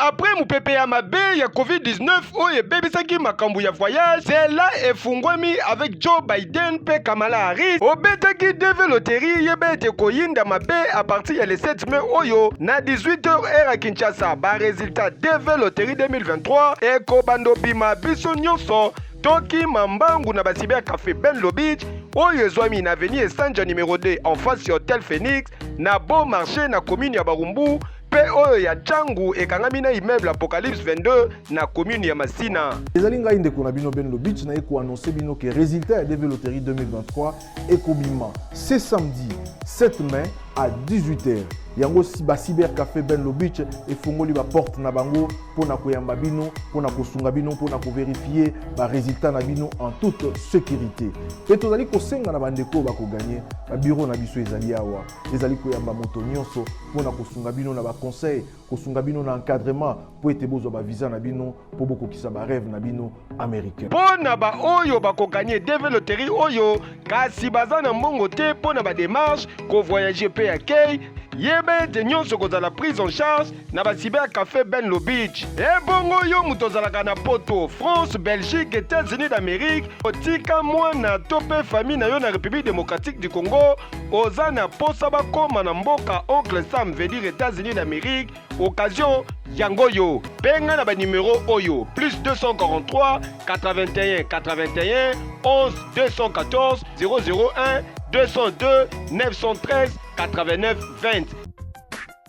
Après mupepe ya mabe ya COVID-19 oye bebisaki makambu ya voyage, cela efungwami avec Joe Biden pe Kamala Harris. Obetaki deve loterie yebete koyinda mabe à partir ya le 7 mai oyo na 18h heure à Kinshasa. Ba résultat deve loterie 2023 eko bando bima biso nyonso toki mambangu na basiber café Benlo Beach oyo ezwami na avenue Esanja numéro 2 en face ya Hotel Phoenix na Bon Marché na commune ya Barumbu pe oyo ya Changu ekangami na immeuble Apocalypse 22 na commune ya Masina. Ezali ngai ndeko na bino Benlo Beach na eko annoncer bino que résultat ya DV Loterie 2023 ekobima ce samedi 7 mai à 18h. Yango si ba cyber café Benlo Beach efongoli ba porte na bango pona koyamba bino, pona kosunga bino, pona ko vérifier ba résultat na bino en toute sécurité. Pe tozali kosenga na bandeko ba ko gagner ba bureau na biso ezali awa. Ezali koyamba moto nyonso pona kosunga bino na ba conseil, kosunga bino na encadrement po ete bozo ba visa na bino po boko kisa ba rêve na bino américain. Pona ba oyo ba ko gagner DV Loterie oyo kasi bazana mbongo te pona ba démarche ko voyager pe accueil yebe te nyonso kozala prise en charge na ba cyber café Benlo Beach. E bongo yo mutozalaka na poto France, Belgique, États-Unis d'Amérique otika mwana tope famille na yo na République démocratique du Congo oza na posa bakoma na mboka Oncle Sam veut dire États-Unis d'Amérique occasion yango yo penga na ba numéro oyo plus 243 81 81 11 214 001 202 913 89 20.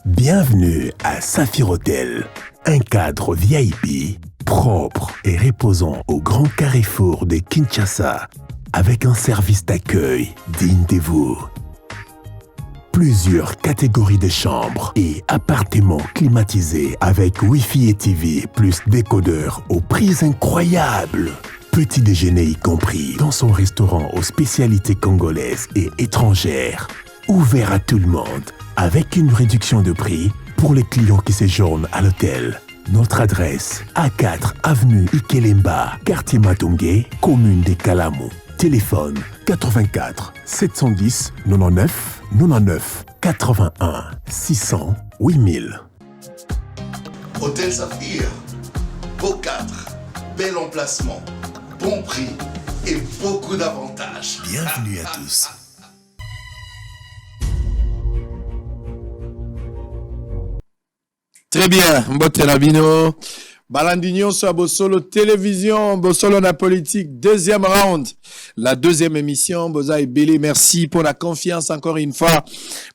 Bienvenue à Saphir Hotel, un cadre VIP propre et reposant au grand carrefour de Kinshasa avec un service d'accueil digne de vous. Plusieurs catégories de chambres et appartements climatisés avec Wi-Fi et TV plus décodeur aux prix incroyables. Petit déjeuner y compris dans son restaurant aux spécialités congolaises et étrangères. Ouvert à tout le monde avec une réduction de prix pour les clients qui séjournent à l'hôtel. Notre adresse A4 avenue Ikelemba, quartier Matongé, commune de Kalamu. Téléphone 84 710 99 99 81 600 8000. Hôtel Saphir, beau cadre, bel emplacement, bon prix et beaucoup d'avantages. Bienvenue à tous. Très bien, Mbote Rabino. Balandinho sur Bosolo Télévision, Bosolo na politique, deuxième round, la deuxième émission. Boza et Bélé, merci pour la confiance encore une fois,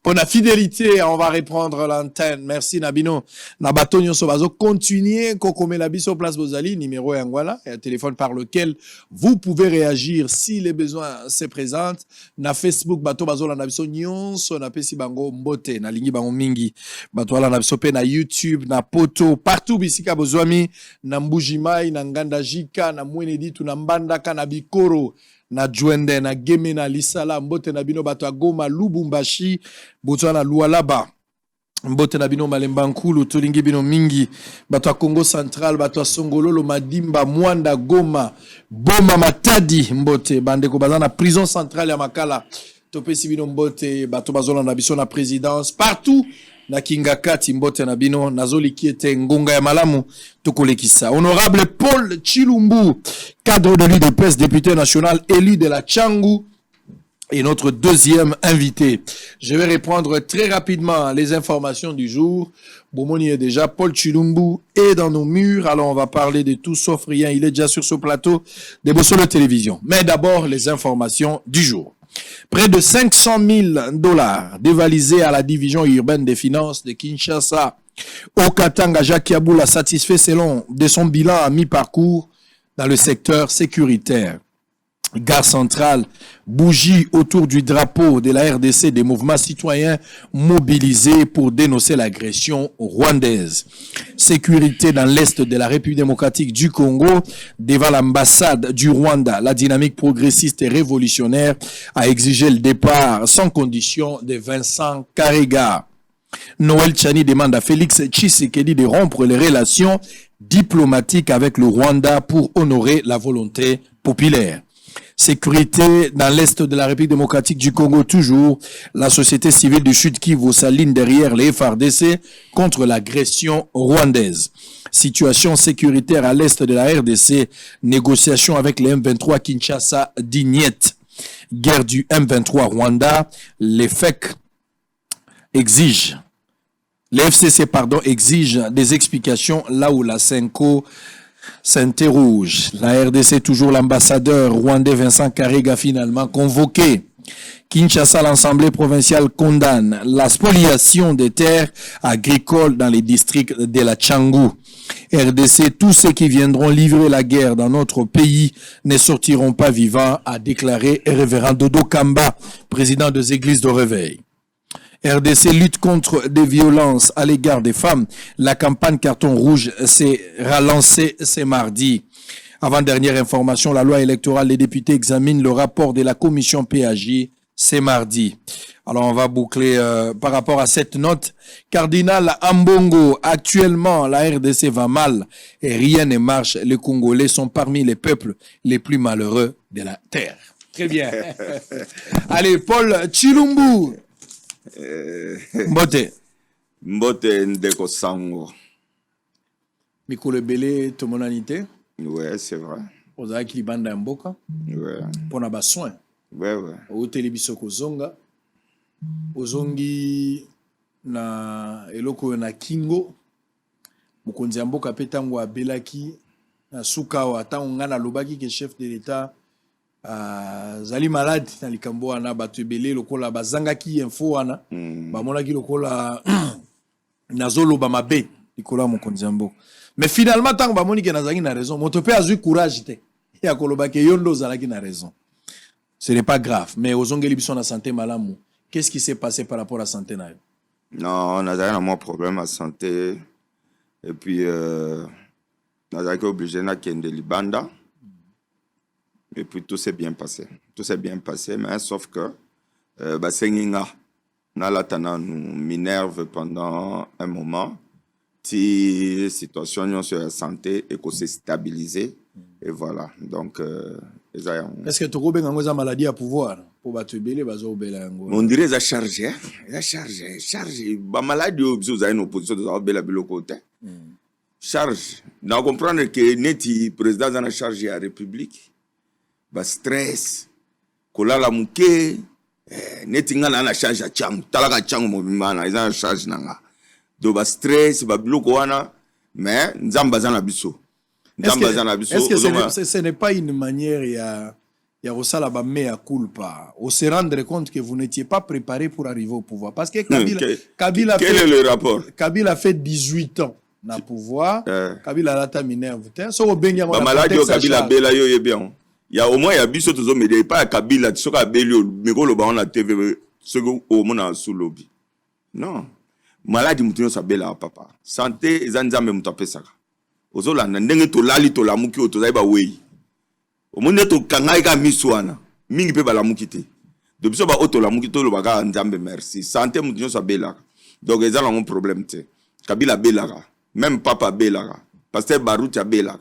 pour la fidélité. On va reprendre l'antenne. Merci Nabino. Nabatonio Sobazo, continuez, Kokome Labiso Place Bozali, numéro Anguala, et un téléphone par lequel vous pouvez réagir si les besoins se présentent. Na Facebook, Bato Bazo la Nabiso Nyonso, na Pesi Bango Mbote, na Lingi Bango Mingi, Bato la Nabiso Pe, na YouTube, na Poto, partout, Bisika Bozwami, na Mbujimai, na Nganda Jika, na Mweneditu, na Mbandaka, na Bikoro, na Djwende, na Geme, na Lisala, Mbote na Bino, Bato Goma, Lubumbashi, Boto na Lualaba, Mbote na Bino, Malemba Nkulu, Tulingi Bino Mingi, Bato Congo Central, Bato Songololo, Madimba, Mwanda, Goma, Boma, Matadi, Mbote, Bandeko Bazana, prison centrale ya Makala, Topesi Bino Mbote, Bato Bazola na Biso na présidence, partout, na Kingakati Mbote na Bino nazoli kiete ngonga ya malamu tokolekisa. Honorable Paul Chilumbu, cadre de l'UDPS, député national élu de la Changu, est notre deuxième invité. Je vais reprendre très rapidement les informations du jour. Bomoni est déjà, Paul Chilumbu est dans nos murs, alors on va parler de tout sauf rien. Il est déjà sur ce plateau de Bosolo Télévision. Mais d'abord les informations du jour. Près de 500 000 $ dévalisés à la division urbaine des finances de Kinshasa. Okatanga Jacques Yaboula satisfait selon de son bilan à mi-parcours dans le secteur sécuritaire. Gare centrale, bougie autour du drapeau de la RDC, des mouvements citoyens mobilisés pour dénoncer l'agression rwandaise. Sécurité dans l'est de la République démocratique du Congo, devant l'ambassade du Rwanda, la dynamique progressiste et révolutionnaire a exigé le départ sans condition de Vincent Karega. Noël Tchani demande à Félix Tshisekedi de rompre les relations diplomatiques avec le Rwanda pour honorer la volonté populaire. Sécurité dans l'est de la République démocratique du Congo toujours. La société civile du Sud Kivu s'aligne derrière les FARDC contre l'agression rwandaise. Situation sécuritaire à l'est de la RDC. Négociation avec les M23 Kinshasa d'Ignette. Guerre du M23 Rwanda. Les FEC exigent. Les FCC, exigent des explications là où la Senko s'interroge. La RDC, toujours l'ambassadeur rwandais Vincent Karega, finalement convoqué. Kinshasa, l'Assemblée provinciale condamne la spoliation des terres agricoles dans les districts de la Tchangou. RDC, tous ceux qui viendront livrer la guerre dans notre pays ne sortiront pas vivants, a déclaré révérend Dodo Kamba, président des églises de réveil. RDC lutte contre des violences à l'égard des femmes. La campagne carton rouge s'est relancée ce mardi. Avant-dernière information, la loi électorale, les députés examinent le rapport de la commission PAJ ce mardi. Alors on va boucler par rapport à cette note. Cardinal Ambongo, actuellement la RDC va mal et rien ne marche. Les Congolais sont parmi les peuples les plus malheureux de la terre. Très bien. Allez, Paul Chilumbu. Mbote ndeko sango. Mikolo Belé, tomonanité. Ouais, c'est vrai. Oza ki banda mboka. Ouais. Pona ba soin. Ouais, ouais. O telebisoko zonga. Ozongi na eloko na kingo. Mokonzi ya mboka pe tango abelaki na suka wa tango ngana lobaki ke chef de l'état zali malade na likambo wana bato ebele lokola bazangaki info wana bamonaki lokola nazoloba mabe likola mokonzi ya mboka. Mais finalement tango bamoni ke nazangi na raison moto pe azui courage te ya koloba ke yondo zalaki na raison. Ce n'est pas grave, mais ozongeli biso na santé malamu. Qu'est-ce qui s'est passé par rapport à la santé na yo? Non, on a un problème à santé et puis on a obligé na kende libanda. Et puis tout s'est bien passé. Tout s'est bien passé, mais sauf que Senginga, Nalatana nous minerve pendant un moment. Si la situation sur la santé et qu'on s'est stabilisé. Et voilà. Donc, est-ce que tu as une maladie à pouvoir pour battre belé on dirait que chargé. Il a chargé. La maladie, vous avez une opposition de la côté. Charge. Nous comprenons que le président de la charge de la République. Stress, kolala muke, netinga na charge ya changu, talaka changu mobimana, ils ont charge nanga. Donc stress, biloko wana, mais nzamba zana biso. Est-ce que ce n'est pas une manière ya rosala ba mea culpa, au se rendre compte que vous n'étiez pas préparé pour arriver au pouvoir? Parce que Kabila quel est le rapport? Kabila fait 18 ans na pouvoir, Kabila lata minerve. So obenga ba maladi o Kabila bela yo yebian. Il y a au moins un biso tous mais pas Kabila tu soka belio mekolo ba on la TV ce au mona sous lobby. Non. Maladi mutuno sa bela papa. Santé ezanzambe mutape saka. Ozola na ndenge to lali to lamuki o to zaiba wei. O monde to kangai ka miswana. Mingi pe ba lamuki te. De biso ba oto lamuki to lo baka nzambe merci. Santé mutuno sa bela. Donc ezala un problème te. Kabila bela. Même papa bela. Pasteur Baruti bela.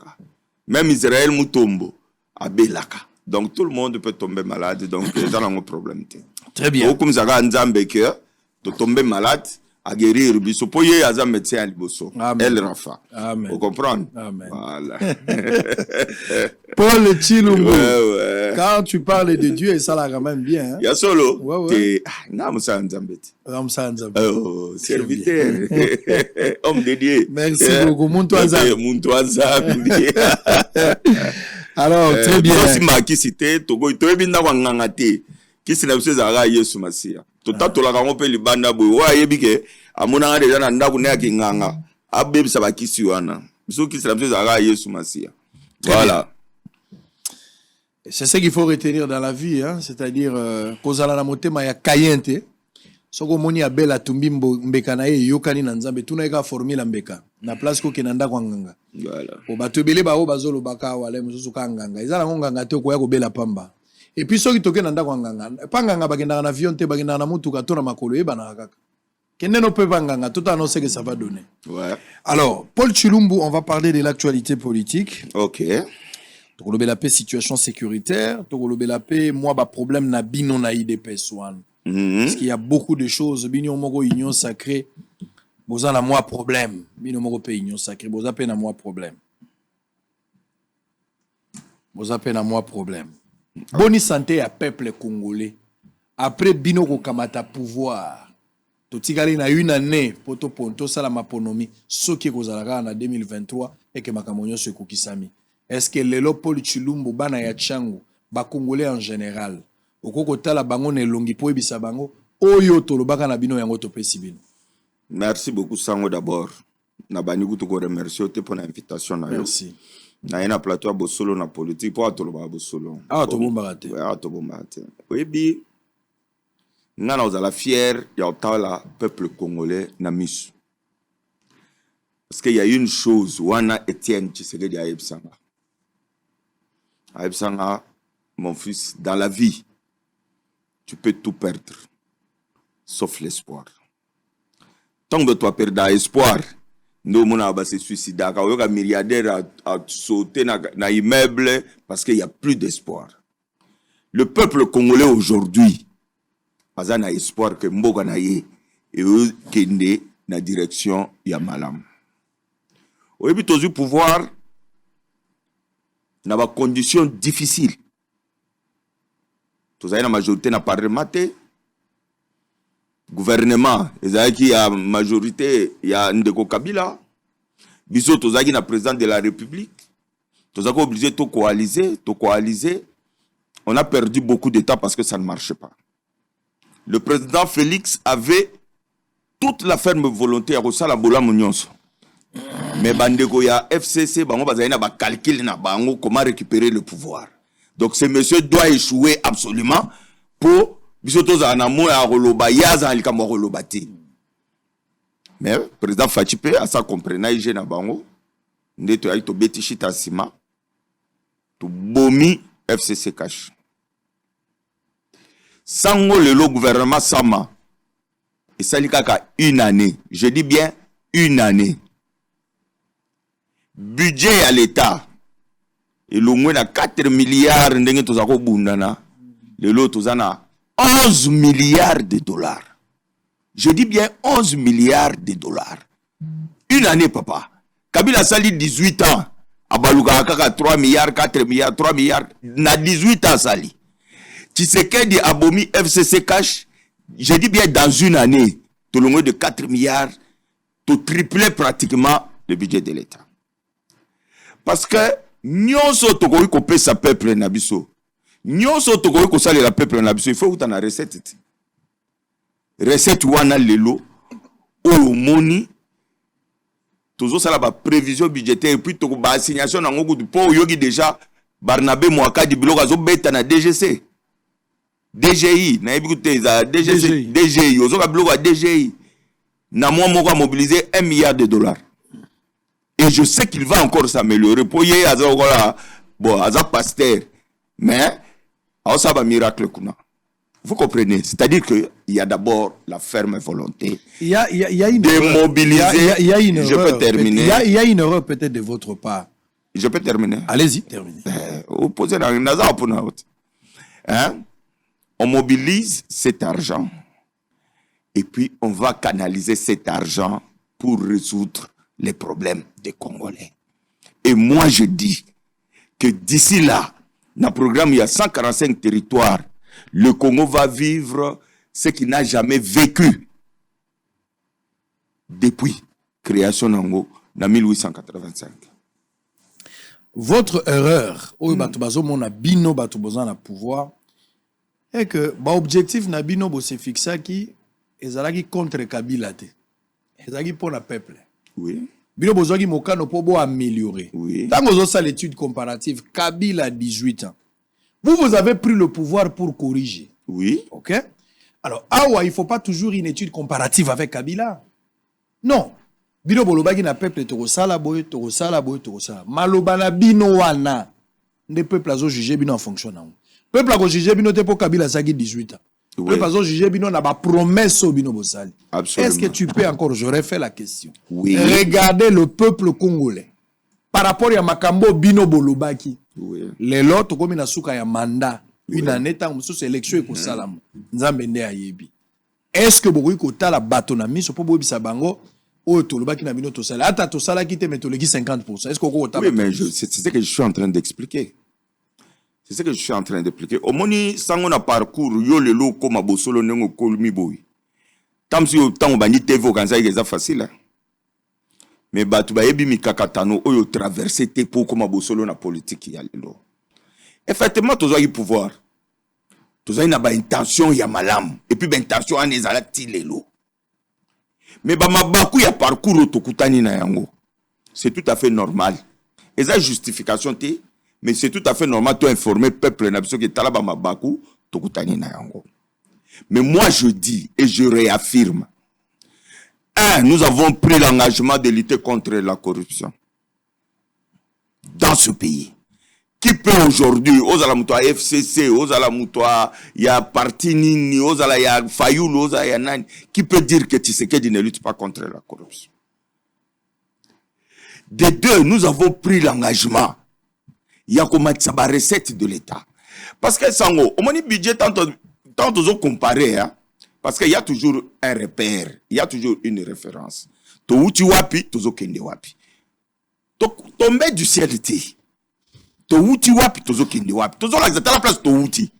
Même Israël Mutombo à Belaka. Donc tout le monde peut tomber malade. Donc il y a un problème. Très bien. Comme ça, Nzambe que de tomber malade, à guérir. Biso poye azam médecin à Liboso. El Rafa. Amen. Vous comprenez? Amen. Voilà. Paul Chilumbu. Ouais. Quand tu parles de Dieu, ça l'a quand même bien. Il y a solo. Ouais. Namusa Nzambe. Oh, serviteur. Homme dédié. Merci beaucoup. Muntouaza. Alors, très bien. Si ma qui cité, Togo, tu es bien dans Ngangate. Qui s'est laissé à Yesu Massia. Tout à la rampe les bandes à Boua et Bique. À mon âge, déjà, n'a pas qui nganga. Abeb Sabaki Suana. Ceux qui s'est laissé à Yesu Massia. Voilà. C'est ce qu'il faut retenir dans la vie, hein? C'est-à-dire, Kozala la moté maya kayente. Soko moni abela tumbimbo mbeka na ye yokani na nzambe tuna eka formula mbeka na place ko kenanda kwa nganga. Voilà. O batebele ba o bazolo baka wale mususu ka nganga. Ezala nganga te ko ya ko bela pamba. Et puis soki toke nanda kwa nganga. Pa nganga bagenda na avion te bagenda na mutuka to na makolo e bana kaka. Kende no pe nganga tout annoncer que ça va donner. Ouais. Alors, Paul Chilumbu, on va parler de l'actualité politique. OK. Tokolobela pe situation sécuritaire, tokolobela pe moi ba problème na bino na IDPS one. Parce qu'il y a beaucoup de choses, bino moko union sacrée, boza na moi problème, bino moko pe union sacrée, boza pe na moi problème. Boza pe na moi problème. Boni santé à peuple congolais. Après bino ko kamata pouvoir. Totikali na une année poto ponto sala maponomi soki kozalaka na 2023 et que makamonyo se kokisami. Est-ce que lelo Paul Chilumbu bana ya Tchangu ba congolais en général okoko tala bango ne longi po ebisa bango oyo tolobaka na bino yango topesi bino. Merci beaucoup Sango d'abord. Na bani ku to remercier te pour l'invitation na yo. Merci. Na ina plateau bosolo na politique pour toloba bosolo. Ah to bomba te. Ah to bomba te. Oui bi ngana ozala fier ya otala peuple congolais na misu. Parce qu'il y a une chose wana Etienne Tshisekedi a ebsanga. Aïbsanga, mon fils, dans la vie, tu peux tout perdre, sauf l'espoir. Tant que tu as perdu l'espoir, nous on se suicider. Quand il y a un milliardaire à sauter dans immeuble parce qu'il n'y a plus d'espoir. Le peuple congolais aujourd'hui, pas un espoir que Mboga naye et eux qui dans la direction Yamalam. Au début, tu as eu pouvoir. Dans des conditions difficiles. Tous la majorité n'a pas rematé. Gouvernement, il y a majorité, il y a Ndeko Kabila. Biso tous na président de la République. Tous obligé de coaliser. On a perdu beaucoup de temps parce que ça ne marchait pas. Le président Félix avait toute la ferme volonté à Rosala Bola Munyonso. Mais bandeko ya FCC bango bazali ba calcul na bango comment récupérer le pouvoir. Donc ce monsieur doit échouer absolument pour bisoto za na mo ya roloba yaza likambo rolobati. Mais président Fatipe a ça comprenait je na bango ndeto ya to betishita sima to bomi FCC cash. Sango le gouvernement Sama et ça likaka une année, je dis bien une année. Budget à l'État. Et le moins à 4 milliards, le lot 11 milliards de dollars. Je dis bien 11 milliards de dollars. Une année, papa. Kabila Sali, 18 ans. Abaluka 3 milliards, 4 milliards, 3 milliards. Na 18 ans, Sali. Tshisekedi Abomi FCC Cash. Je dis bien dans une année, tout le monde de 4 milliards, tout triplé pratiquement le budget de l'État. Parce que nyonso tokoki kopesa peuple na biso. Nyonso tokoki kosalela peuple na biso, il faut utana recette. Recette wana lelo o moni tozo sala ba prévision budgétaire et puis toko ba assignation na ngoku po yogi déjà Barnabé Mwakadi biloko azo beta na DGC. DGI na ebikute za DGI ozo ka biloko a DGI. Na moi moko a mobiliser 1 milliard de dollars. Et je sais qu'il va encore s'améliorer. Pour y aller, bon, à pasteur. Mais, ça va miracle. Vous comprenez? C'est-à-dire qu'il y a d'abord la ferme volonté de mobiliser. Il y a une erreur. Je peux terminer. Il y a une erreur peut-être de votre part. Je peux terminer. Allez-y, terminez. On mobilise cet argent. Et puis, on va canaliser cet argent pour résoudre les problèmes des Congolais. Et moi, je dis que d'ici là, dans le programme, il y a 145 territoires. Le Congo va vivre ce qu'il n'a jamais vécu depuis création d'Ango en 1885. Votre erreur, au batubazo mona bino batuboza na pouvoir, est que l'objectif na bino bo se fixa qui ezalaki contre Kabila te. Ezalaki pour le peuple. Oui. Bino bozwaki mokano po bo améliorer. Oui. Tant que ça l'étude comparative, Kabila a 18 ans. Vous avez pris le pouvoir pour corriger. Oui. OK? Alors, il ne faut pas toujours une étude comparative avec Kabila. Non. Bino bolobaki na peuple tokosala boy. Maloba na bino wana. Ne peuple azo juger bino en fonction na. Peuple a juger bino te po Kabila saki 18 ans. Oui. Peuple azo juger bino na ba promesse bino bosali. Absolument. Est-ce que tu peux encore, j'aurais fait la question. Oui. Regardez le peuple congolais. Par rapport à Makambo bino bolobaki. Oui. Lelo tokomi na suka ya mandat une année tant mosusu élection ekosalama nzambe nde ayebi. Est-ce que bokoki kotala bato na miso po boyebisa bango oyo tolobaki na bino tosala ata tosalaki te mais toleki 50%? Est-ce que okokotala? Oui, mais c'est ce que je suis en train d'expliquer. C'est ce que je suis en train d'expliquer. Au moni sango na parcours yo lelo koma bosolo nengo kolmi boy. Tam si tant bani TV kanza eza facile. Mais batu ba yebi mikakatano oyo traverser te po koma bosolo na politique ya lelo. Effectivement tozo yi pouvoir. Tozo na ba intention ya malam et puis ba intention an ezala ti lelo. Mais ba mabaku ya parcours tokutani na yango. C'est tout à fait normal. Eza justification te. Mais c'est tout à fait normal de informer le peuple qui est là Mabaku, Tokutani na yango. Mais moi je dis et je réaffirme, nous avons pris l'engagement de lutter contre la corruption dans ce pays. Qui peut aujourd'hui, Ozala Moutoua FCC, Ozala Moutoua, il y a Parti Nini, Ozala, il y a Fayoul, Ozala, il y a Nani, qui peut dire que Tshisekedi ne lutte pas contre la corruption? Des deux, nous avons pris l'engagement. Il y a comme ça la recette de l'État. Parce que sango, au moins budget tant de comparer, hein, parce qu'il y a toujours un repère, il y a toujours une référence. To uti wapi, tozo kende wapi. To tomber du ciel ti. To uti wapi, tozo kende wapi. Tozo la place to uti.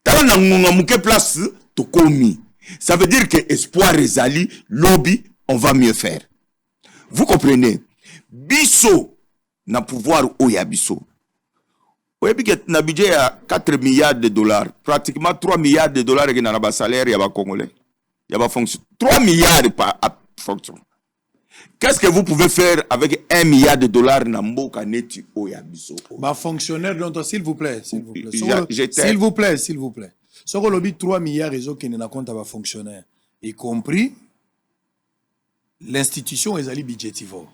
Tala na ngunga muke place to komi. Ça veut dire que espoir ezali, lobby, on va mieux faire. Vous comprenez? Biso na pouvoir oya biso. Oui, puis na budget à 4 milliards de dollars, pratiquement 3 milliards de dollars qui na ba salaire ya ba congolais. Ya ba fonction. 3 milliards par fonction. Qu'est-ce que vous pouvez faire avec 1 milliard de dollars na mboka neti oya biso? Ba fonctionnaire donc s'il vous plaît, s'il vous plaît. S'il vous plaît. Ce que lobby 3 milliards réseau qui na compte ba fonctionnaire, y compris l'institution ezali budgétivore.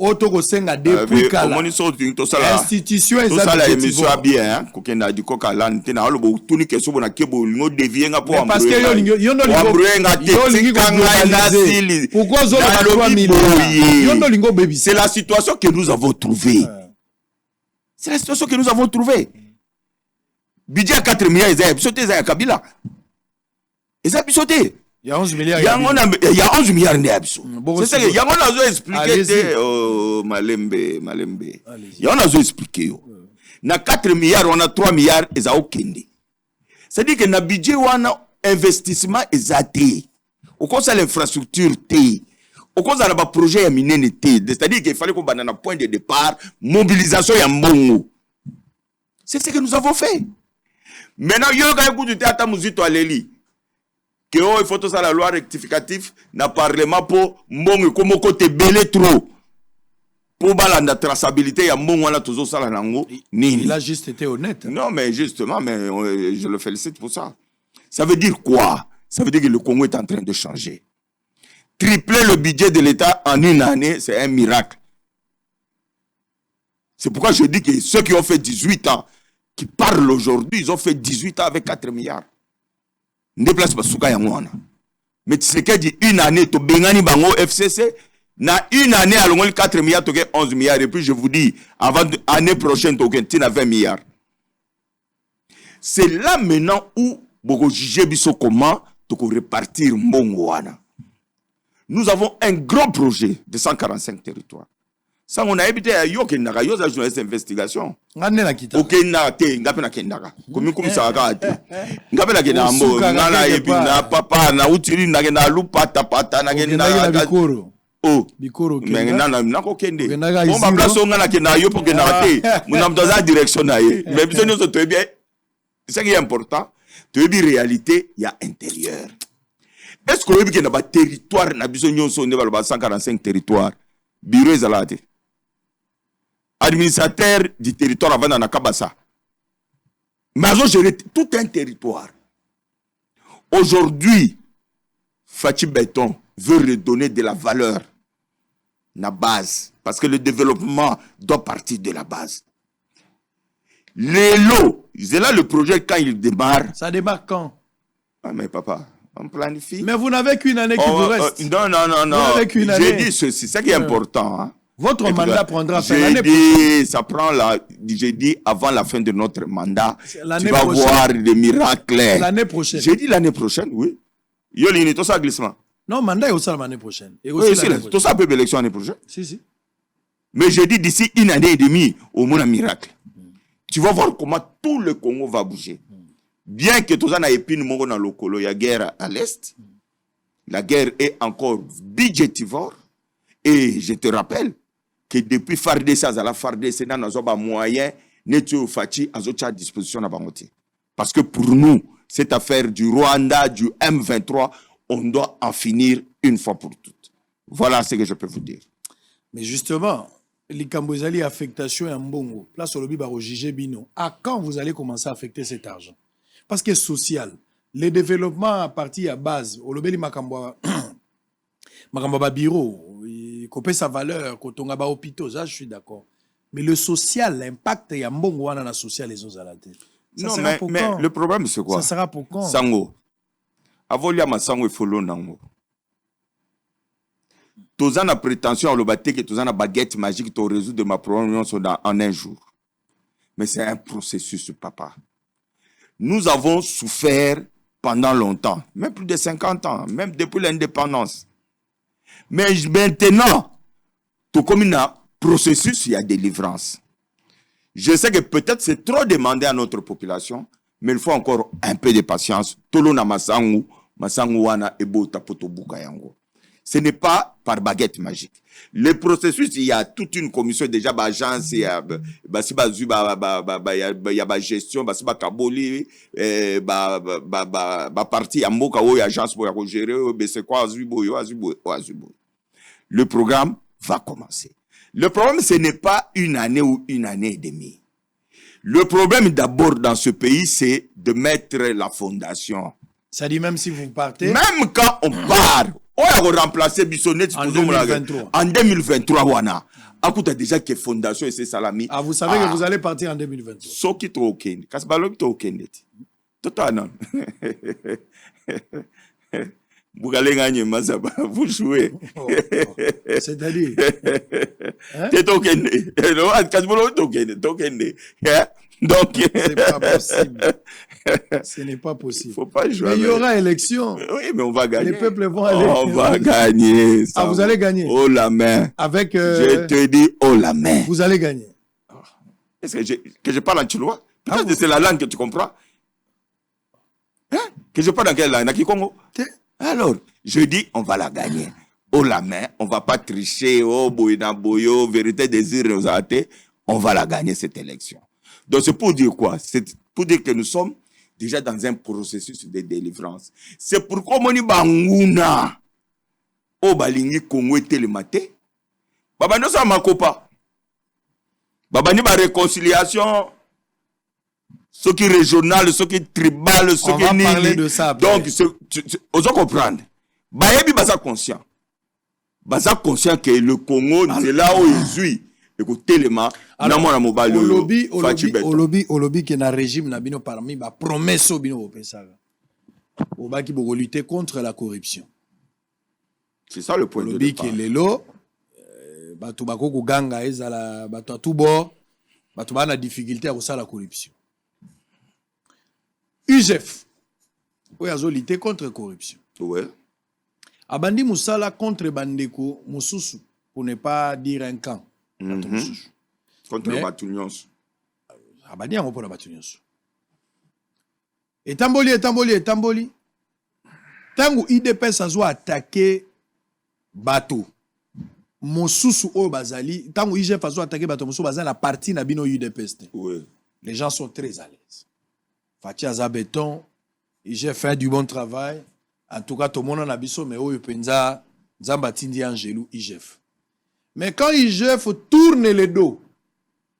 Otoko senga depuis kala institution ezali émission bien kokenda di koka lante na olobo tuni keso bona kebo ngo devient nga po parce que yo no lingo pourquoi zo la 3 milliards yo no lingo baby? C'est la situation que nous avons trouvée. C'est la situation que nous avons trouvée. Budget 4 milliards ezali bisoté za Kabila. Ezali bisoté. Il y a 11 milliards. Il y a 11 milliards d'absous. C'est ça que il y a on a expliqué Malembe. Il y a on a expliqué. Na 4 milliards on a 3 milliards et ça okende. C'est-à-dire que na budget on a investissement exacté. Au cause de l'infrastructure T. Au cause de la projet ya minene T. C'est-à-dire qu'il fallait qu'on banana point de départ, mobilisation ya mbongo. C'est ce que nous avons fait. Maintenant yo ga écoute du théâtre muzito aleli. Que il faut tout ça la loi rectificative na parlement pour mbongo comme côté belé trop pour balanda traçabilité ya mbongo wana toujours ça la nango nini. Il a juste été honnête. Non mais justement mais je le félicite pour ça. Ça veut dire quoi? Ça veut dire que le Congo est en train de changer. Tripler le budget de l'État en une année, c'est un miracle. C'est pourquoi je dis que ceux qui ont fait 18 ans qui parlent aujourd'hui, ils ont fait 18 ans avec 4 milliards. Ne place pas souka ya mwana. Mais tu sais que dit une année to bengani bango FCC na une année à l'ongol 4 milliards to 11 milliards et puis je vous dis avant l'année prochaine to tina 20 milliards. C'est là maintenant où boko juger biso comment to répartir mbongo wana. Nous avons un grand projet de 145 territoires. Ça on a évité à yoke naka yoza journaliste investigation. Ngane na kita. OK na te ngape na kendaka. Komi komisa ka ate. Ngape na kenda mbo ngala yebi na papa na utiri na kenda lupata pata na kenda bikoro. Oh bikoro kenda. Mais na ko kende. On va placer ngala kenda yo pour kenda te. Muna mtoza direction na ye. Mais biso nyo to bien. C'est ce qui est important. Tu dis réalité, il y a intérieur. Est-ce que vous avez un territoire na biso nyo so ne ba 145 territoires. Bureau ezalate. Administrateur du territoire avant dans Kabasa. Mais ils ont géré tout un territoire. Aujourd'hui, Fatih Béton veut redonner de la valeur la base. Parce que le développement doit partir de la base. Les lots, c'est là le projet quand il démarre. Ça démarre quand? Ah mais papa, on planifie. Mais vous n'avez qu'une année qui vous reste. Non. J'ai dit ceci, c'est ça qui est important. Hein. Votre mandat prendra fin l'année prochaine. Ça prend j'ai dit avant la fin de notre mandat, tu vas prochaine. voir des miracles. L'année prochaine. J'ai dit l'année prochaine, oui. Yo, il y a tout ça glissement. Non, mandat est aussi l'année prochaine. Et aussi tout ça peut être élection l'année prochaine. Si. Mais j'ai dit d'ici une année et demie, au moins un miracle. Tu vas voir comment tout le Congo va bouger. Bien que tout ça n'a épine mon dans le Colo, il y a guerre à l'Est. La guerre est encore budgétivore. Et je te rappelle que depuis FARDC, à la FARDC, nous avons moyen à disposition de Bangoté. Parce que pour nous, cette affaire du Rwanda, du M23, on doit en finir une fois pour toutes. Voilà ce que je peux vous dire. Mais justement, les Cambozali affectation et Mbongo, place au lobby baro jugé bino. À quand vous allez commencer à affecter cet argent? Parce que social, les développements à partir à base, au lobby Makamba bureau, couper sa valeur, quand on a ba hôpitaux, ça je suis d'accord. Mais le social, l'impact y a Mbongo wana na social les autres à la tête. Non, mais le problème c'est quoi? Ça sera pour quand? Sango. Avolia ma sango il faut l'onango. Tous en a prétention à le battre que tous en a baguette magique pour résoudre ma problème en un jour. Mais c'est un processus, papa. Nous avons souffert pendant longtemps, même plus de 50 ans, même depuis l'indépendance. Mais maintenant, tout comme il y a processus, il y a délivrance. Je sais que peut-être c'est trop demandé à notre population, mais il faut encore un peu de patience. Tolo na masangu wana ebo tapoto buka yango. Ce n'est pas par baguette magique. Le processus, il y a toute une commission déjà, agence, il y a gestion, kaboli, parti à moka ou agence pour gérer, c'est quoi le programme va commencer. Le problème, ce n'est pas une année ou une année et demie. Le problème d'abord dans ce pays, c'est de mettre la fondation. Ça dit même si vous partez. Même quand on part, on a remplacé Bissonnet en 2023. En 2023, wana. Akuta déjà que fondation et c'est salami. Ah, vous savez que vous allez partir en 2023. So qui to okende. Kasbalo qui to okende. Tota non. Vous allez gagner, vous jouez. C'est-à-dire. T'es okende. Kasbalo okende. Donc, c'est pas possible. Ce n'est pas possible. Faut pas jouer. Mais il y aura élection. Oui, mais on va gagner. Les peuples vont aller. On va gagner. Ah, vous allez gagner. Oh la main. Avec. Je te dis, oh la main. Vous allez gagner. Est-ce que je parle en chinois? Peut-être que c'est la langue que tu comprends. Hein? Que je parle dans quelle langue? Naki Congo? Alors, je dis, on va la gagner. Oh la main. On va pas tricher. Oh, boyna boyo, vérité, désir, on va la gagner cette élection. Donc c'est pour dire quoi? C'est pour dire que nous sommes déjà dans un processus de délivrance. C'est pourquoi on dit banguna o balingi Congo télématé. Baba nous sommes makopa. Baba ni ba réconciliation. Ce qui est régional, ce qui est tribal, ce qui est nini. On va parler de ça après. Donc on doit comprendre. Bayebi baza conscient. Baza conscient que le Congo c'est là où il suit. Écoutez les mains. Olobi qui est dans le régime nabino parmi ba promesse bino opesaka. Obaki boko lutter contre la corruption. C'est ça le point de départ. Olobi qui lelo bato bako ko ganga ezala bato tout bord bato ba na difficulté à ça la corruption. UGF oya zo lutter contre la corruption. Ouais. Abandi musala contre bandeko mususu pour ne pas dire un camp. Contre le Batunyos. Abadi yango pour la Batunyos. Etamboli. Tango IDPS a zo attaqué bateau. Mosusu o bazali. Tango IGF a zo attaqué bateau. Mosusu bazali la partie na bino UDPS. Oui. Les gens sont très à l'aise. Fati Azabeton, IGF fait du bon travail. En tout cas, tout le monde en a biso, mais o yopenza Zambatindi Angelou IGF. Mais quand IGF tourne le dos,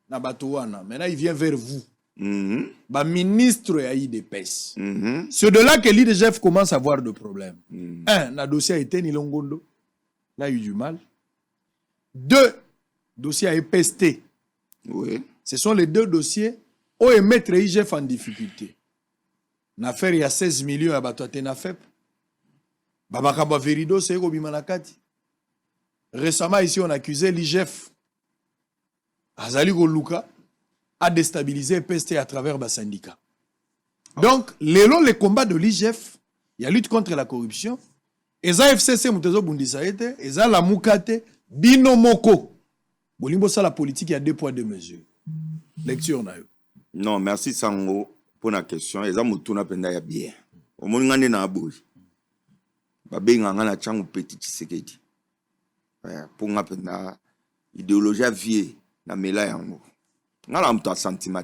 maintenant il vient vers vous. Bah, ministre à IDPS. C'est de là que l'IGF commence à avoir des problèmes. Un, le dossier a été Nilongondo. Là, il y a eu du mal. Deux, le dossier a été pesté. Oui. Ce sont les deux dossiers où ils mettent IGF en difficulté. L'affaire, il y a 16 millions à Batoate Nafep. Babakaba Verido, c'est Robi Manakati. Récemment, ici, on accusait l'IGF. Azali Goluka a déstabilisé PST à travers le syndicat. Donc, les combats de l'IGF, il y a lutte contre la corruption. Et ça, FCC, Moutezo Bundisaete, et ça, la Moukate, Binomoko. Bolimbo, ça, la politique, il y a 2 poids, 2 mesures. Lecture, na yo. Non, merci Sango pour la question. Et ça, Moutouna Penda ya bien. Au monde, on est dans la bouche. Babé, on a la chance petit Tshisekedi. Pour nga Penda, idéologie vieille, na mela yango. On a un sentiment.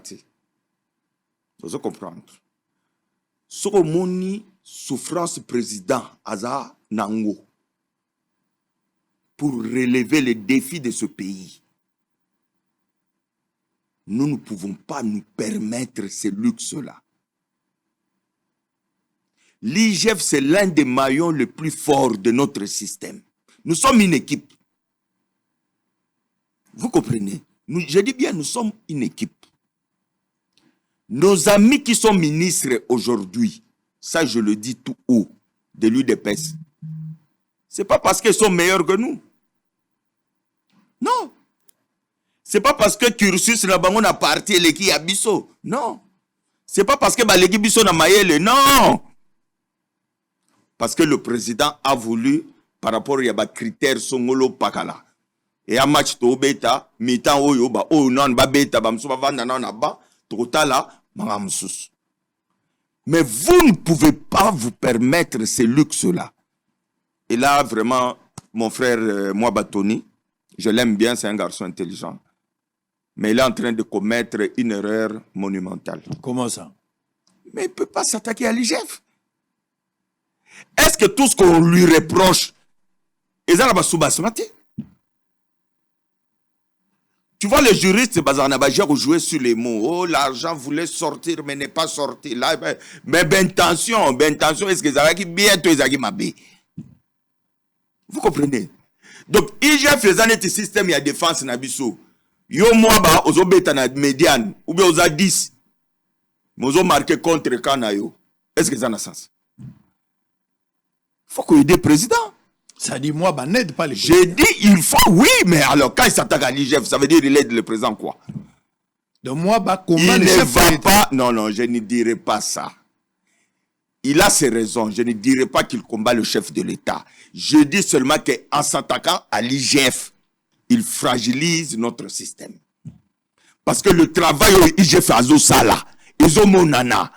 Vous devez comprendre. Ce que moni souffrance président Aza Nango pour relever les défis de ce pays. Nous ne pouvons pas nous permettre ce luxe-là. L'IGF, c'est l'un des maillons les plus forts de notre système. Nous sommes une équipe. Vous comprenez? Je dis bien, nous sommes une équipe. Nos amis qui sont ministres aujourd'hui, ça je le dis tout haut, de l'UDPS, c'est pas parce qu'ils sont meilleurs que nous. Non. C'est pas parce que cursus na bango na parti l'équipe à biso. Non. C'est pas parce que l'équipe biso na mayele. Non. Parce que le président a voulu, par rapport à critères songolo pakala. Et à match to beta, mi-temps oyo ba o non ba beta ba mso ba vanda na ba, totala manga msusu. Mais vous ne pouvez pas vous permettre ces luxes-là. Et là, vraiment, mon frère Mouabatoni, je l'aime bien, c'est un garçon intelligent. Mais il est en train de commettre une erreur monumentale. Comment ça? Mais il ne peut pas s'attaquer à l'IGF. Est-ce que tout ce qu'on lui reproche, ils ont sous-basmati? Tu vois, les juristes, ils jouer sur les mots. Oh, l'argent voulait sortir, mais n'est pas sorti. Là, mais intention, est-ce que ça va qui bientôt ils ont mabé? Vous comprenez? Donc, IGF faisant un système, il y a défense na biso. Yo moi ba ozo beta na médiane ou bien oza 10. Mais ozo marqué contre kana yo. Est-ce que ça a sens? Faut qu'on aide le président. Ça dit moi, bah, n'aide pas les présidents. J'ai dit, il faut, oui, mais alors quand il s'attaque à l'IGF, ça veut dire qu'il aide le président quoi? De moi, bah, comment il ne va pas, non, je ne dirai pas ça. Il a ses raisons, je ne dirai pas qu'il combat le chef de l'État. Je dis seulement qu'en s'attaquant à l'IGF, il fragilise notre système. Parce que le travail au IGF à Zosala, ils ont mon nana.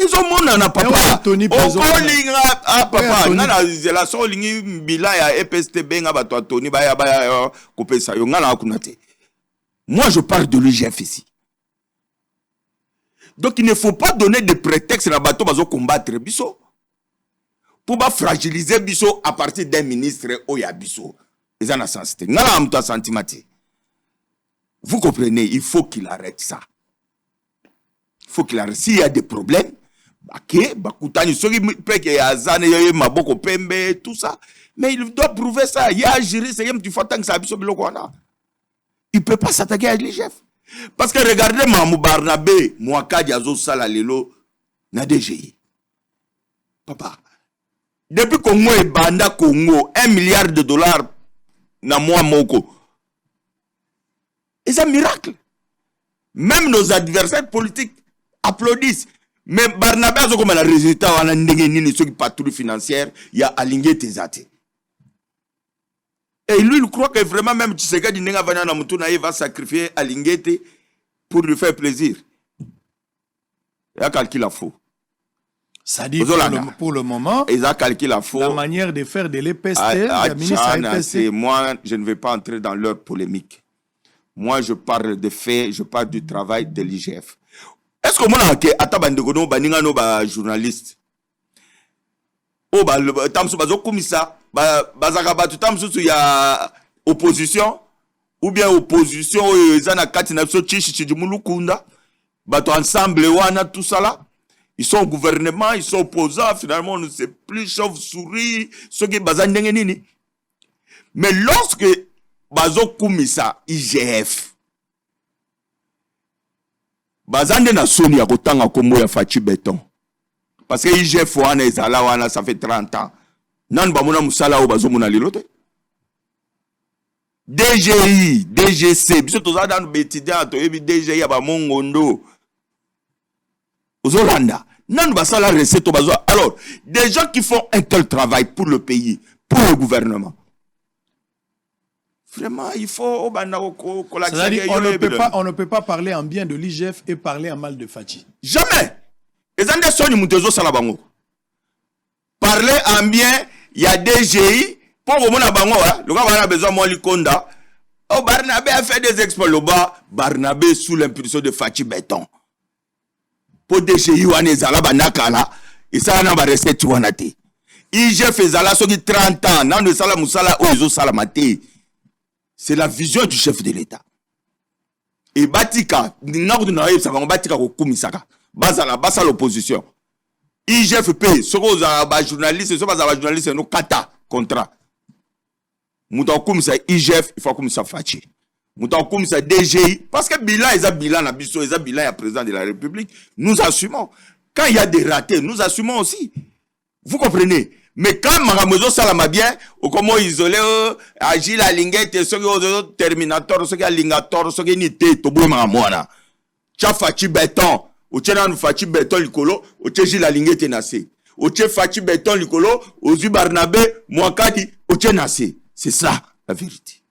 Ils ont mon nana, papa. Tony papa. Nana, la solingi bila ya EPST benga bato Tony baya couper ça. Moi, je parle de l'IGF ici. Donc, il ne faut pas donner de prétexte à bateau bazo combattre biso pour fragiliser biso à partir d'un ministre oya biso. Ils en ont sens. Vous comprenez, il faut qu'il arrête ça. Il faut qu'il arrête. S'il y a des problèmes, tout ça. Mais il doit prouver ça. Il y a un juriste, il ne peut pas s'attaquer à l'IGF. Parce que regardez Mamou Barnabé, Mouaka Diazo Salalelo, na DGI. Papa, depuis Congo et Banda Congo, $1 milliard na moi moko. Et c'est un miracle. Même nos adversaires politiques applaudissent. Mais Barnabé a comme un résultat, on a une patrouille financière, il y a aligné tes athées. Et lui, il croit que vraiment même Tshisekedi va sacrifier Alingete pour lui faire plaisir. Il a calculé la faux. Ça dit pour le moment, il a calculé la faux. La manière de faire de l'EPST, la ministre moi, je ne vais pas entrer dans leur polémique. Moi, je parle de faits, je parle du travail de l'IGF. Est-ce que moi, Atabandegono, Baningano, journaliste, oh, Tamsou Bazo Koumissa, Bazakaba, Tamsou, il y a opposition, ou bien opposition, Zana Katina, Chichi, Mouloukunda, Bato ensemble, Wana, tout ça là. Ils sont au gouvernement, ils sont opposants, finalement, on ne sait plus, chauve-souris, ceux qui bazandengenini. Mais lorsque Bazo Koumissa, IGF, Bazande na soni ya kotanga kombo ya Fachi Béton. Parce que IGF wana ezala wana ça fait 30 ans. Nan ba mona musala o bazo mona lilote. DGI, DGC, biso toza dans le étudiant, toyebi DGI aba mongondo. Ozolanda. Nan basa la recette au bazo. Alors, des gens qui font un tel travail pour le pays, pour le gouvernement. Vraiment, il faut c'est-à-dire, on ne peut pas parler en bien de l'IGF et parler en mal de Fachi. Jamais. Parler en bien, il y a DGI. Pour le moment, le gars a besoin de Likonda. Oh, Barnabé a fait des exploits là-bas. Barnabé sous l'impulsion de Fachi Béton. Pour DGI, on est à la banakala. Et ça, on va rester tout en athée. IGF est là, 30 ans. Nan de Salam Moussala, Ozo Salamate. C'est la vision du chef de l'État. Et Batika, ça va Batika au Kumisaka. Basa l'opposition. IGFP, ce qu'on a journaliste, ce qu'on a journaliste, c'est nos kata contrat. Mouton Kumisa IGF, il faut comme ça Fachi. Mouton Kumisa DGI, parce que bilan, ils ont bilan, ils ont bilan, il y a président de la République. Nous assumons. Quand il y a des ratés, nous assumons aussi. Vous comprenez? Mais quand Maramozo Salama bien, ou comment isolé, agit la linguette, ce qui terminator, ce qui a lingator, ce qui est nité, tobo maramouana. Tcha Fachi Béton, ou tcha nan Fachi Béton likolo, ou tcha la linguette nassé. Ou tcha Fachi Béton likolo, ou zu Barnabé, Mouakadi, ou tcha nassé. C'est ça, la vérité.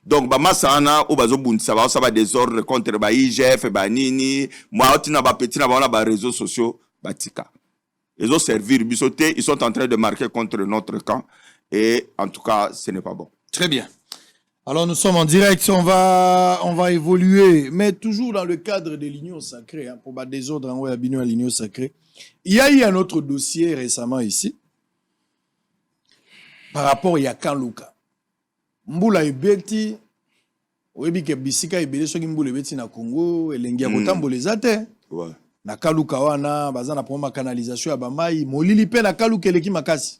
Donc, bah, sana, ou bazo boun, ça va désordre contre ba IGF, ba nini, moi, otina ba petit, na ba réseaux sociaux, ba tika. Ils ont servi Bissoté, ils sont en train de marquer contre notre camp. Et en tout cas, ce n'est pas bon. Très bien. Alors nous sommes en direct, on va évoluer, mais toujours dans le cadre de l'Union sacrée, hein, pour battre des ordres en Abino à l'Union sacrée. Il y a eu un autre dossier récemment ici, par rapport à Yakan Luka. Mbula Ebeti, Webi Kebisika Ebele, Soki Mbula Ebeti na Congo, Elengia Kotambo les ate. Ouais. Na kaluka wana bazana pour ma canalisation ya bamai molili pe na kaluka eleki makasi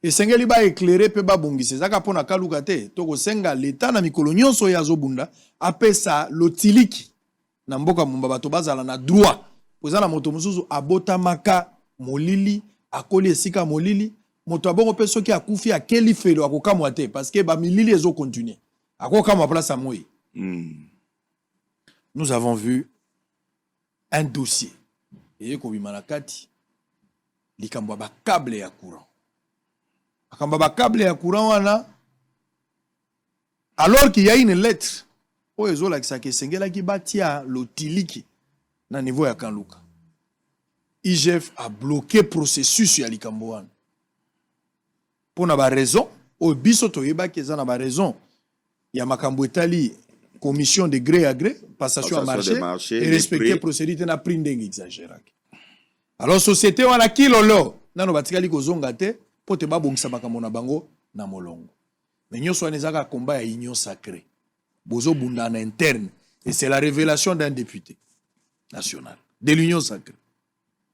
esengeli ba éclairer pe ba bongise zaka pona kaluka te to ko senga l'état na mikolo nyonso ya zobunda apesa lotiliki na mboka mumba bato bazala na droit pozana moto mususu abota maka molili akoli esika molili moto abongo pe soki akufi akeli felo akokamwa te parce que ba milili ezo continuer akokamwa place à moi. Nous avons vu un dossier. Et comme Malakati, il y a un câble à courant. Il y a un câble à courant. Alors qu'il y a une lettre, il y a une lettre qui bâtit l'otiliki na niveau ya Kanluka. IGF a bloqué le processus sur Likambouane. Pour une raison, au bisoto yeba qui a raison, il y a Makambo Etali. Commission de gré à gré, passation à marché et respecter la procédure n'a pris d'exagérer. Alors société on a qui lolo, nano batikali ko zonga te pour te ba bongisa bakamona bango na molongo. Mais nyo so nezaka combat ya union sacrée. Bozo bunda na interne et c'est la révélation d'un député national de l'union sacrée.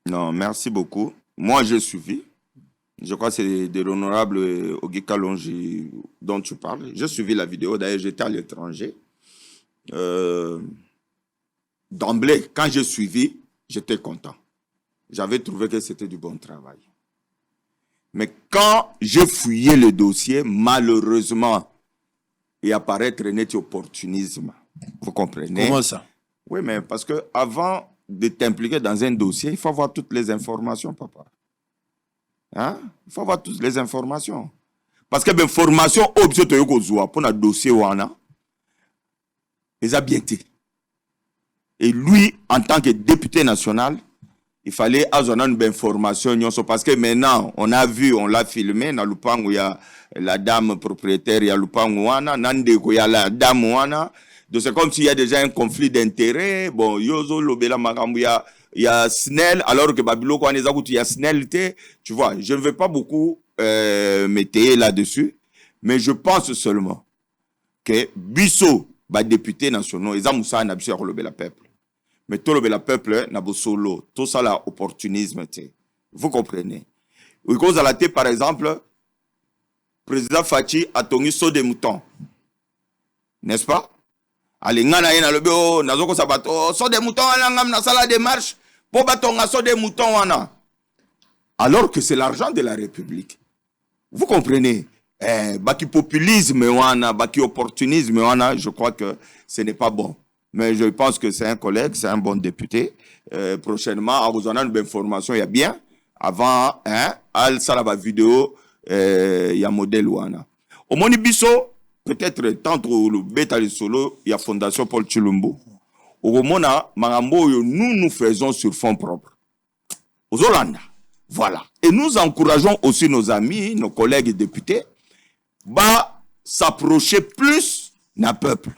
Non, merci beaucoup. Moi j'ai suivi. Je crois que c'est de l'honorable Ogi Kalonji dont tu parles. J'ai suivi la vidéo, d'ailleurs j'étais à l'étranger. D'emblée, quand j'ai suivi, j'étais content. J'avais trouvé que c'était du bon travail. Mais quand j'ai fouillé le dossier, malheureusement, il apparaît net opportunisme. Vous comprenez? Comment ça? Oui, mais parce que avant de t'impliquer dans un dossier, il faut avoir toutes les informations, papa. Hein? Il faut avoir toutes les informations. Parce que l'information, pour un dossier, ils ont bien été. Et lui, en tant que député national, il fallait avoir une information. Parce que maintenant, on a vu, on l'a filmé, dans le pan où il y a la dame propriétaire, il y a le pan où il y a la dame où donc c'est comme s'il y a déjà un conflit d'intérêts. Bon, Yozo, Lobela, Maramou, il y a Snell, alors que Babilo, quand il y a Snell, tu vois, je ne vais pas beaucoup m'étayer là-dessus, mais je pense seulement que Bissot, député national, ils ont moussa n'a pas le peuple. Mais tout le peuple n'a pas solo, tout ça là opportunisme. Vous comprenez? Oui, cause à la tête, par exemple, président Fachi a tenu saut des moutons, n'est-ce pas? Allez, ngana yena le bio, nazoko sabato, saut des moutons, ngam na sala démarche pour batonga saut des moutons wana. Alors que c'est l'argent de la République. Vous comprenez? baki populisme wana, baki opportunisme wana, je crois que ce n'est pas bon. Mais je pense que c'est un collègue, c'est un bon député. Prochainement, à vous en une information, il y a bien. Avant, al salaba vidéo, il y a modèle wana. Au moni biso, peut-être tant le bêta le solo, il y a Fondation Paul Chilumbo. Au mona, marambo nous faisons sur fonds propres. Aux Hollande. Voilà. Et nous encourageons aussi nos amis, nos collègues députés, s'approcher plus d'un peuple.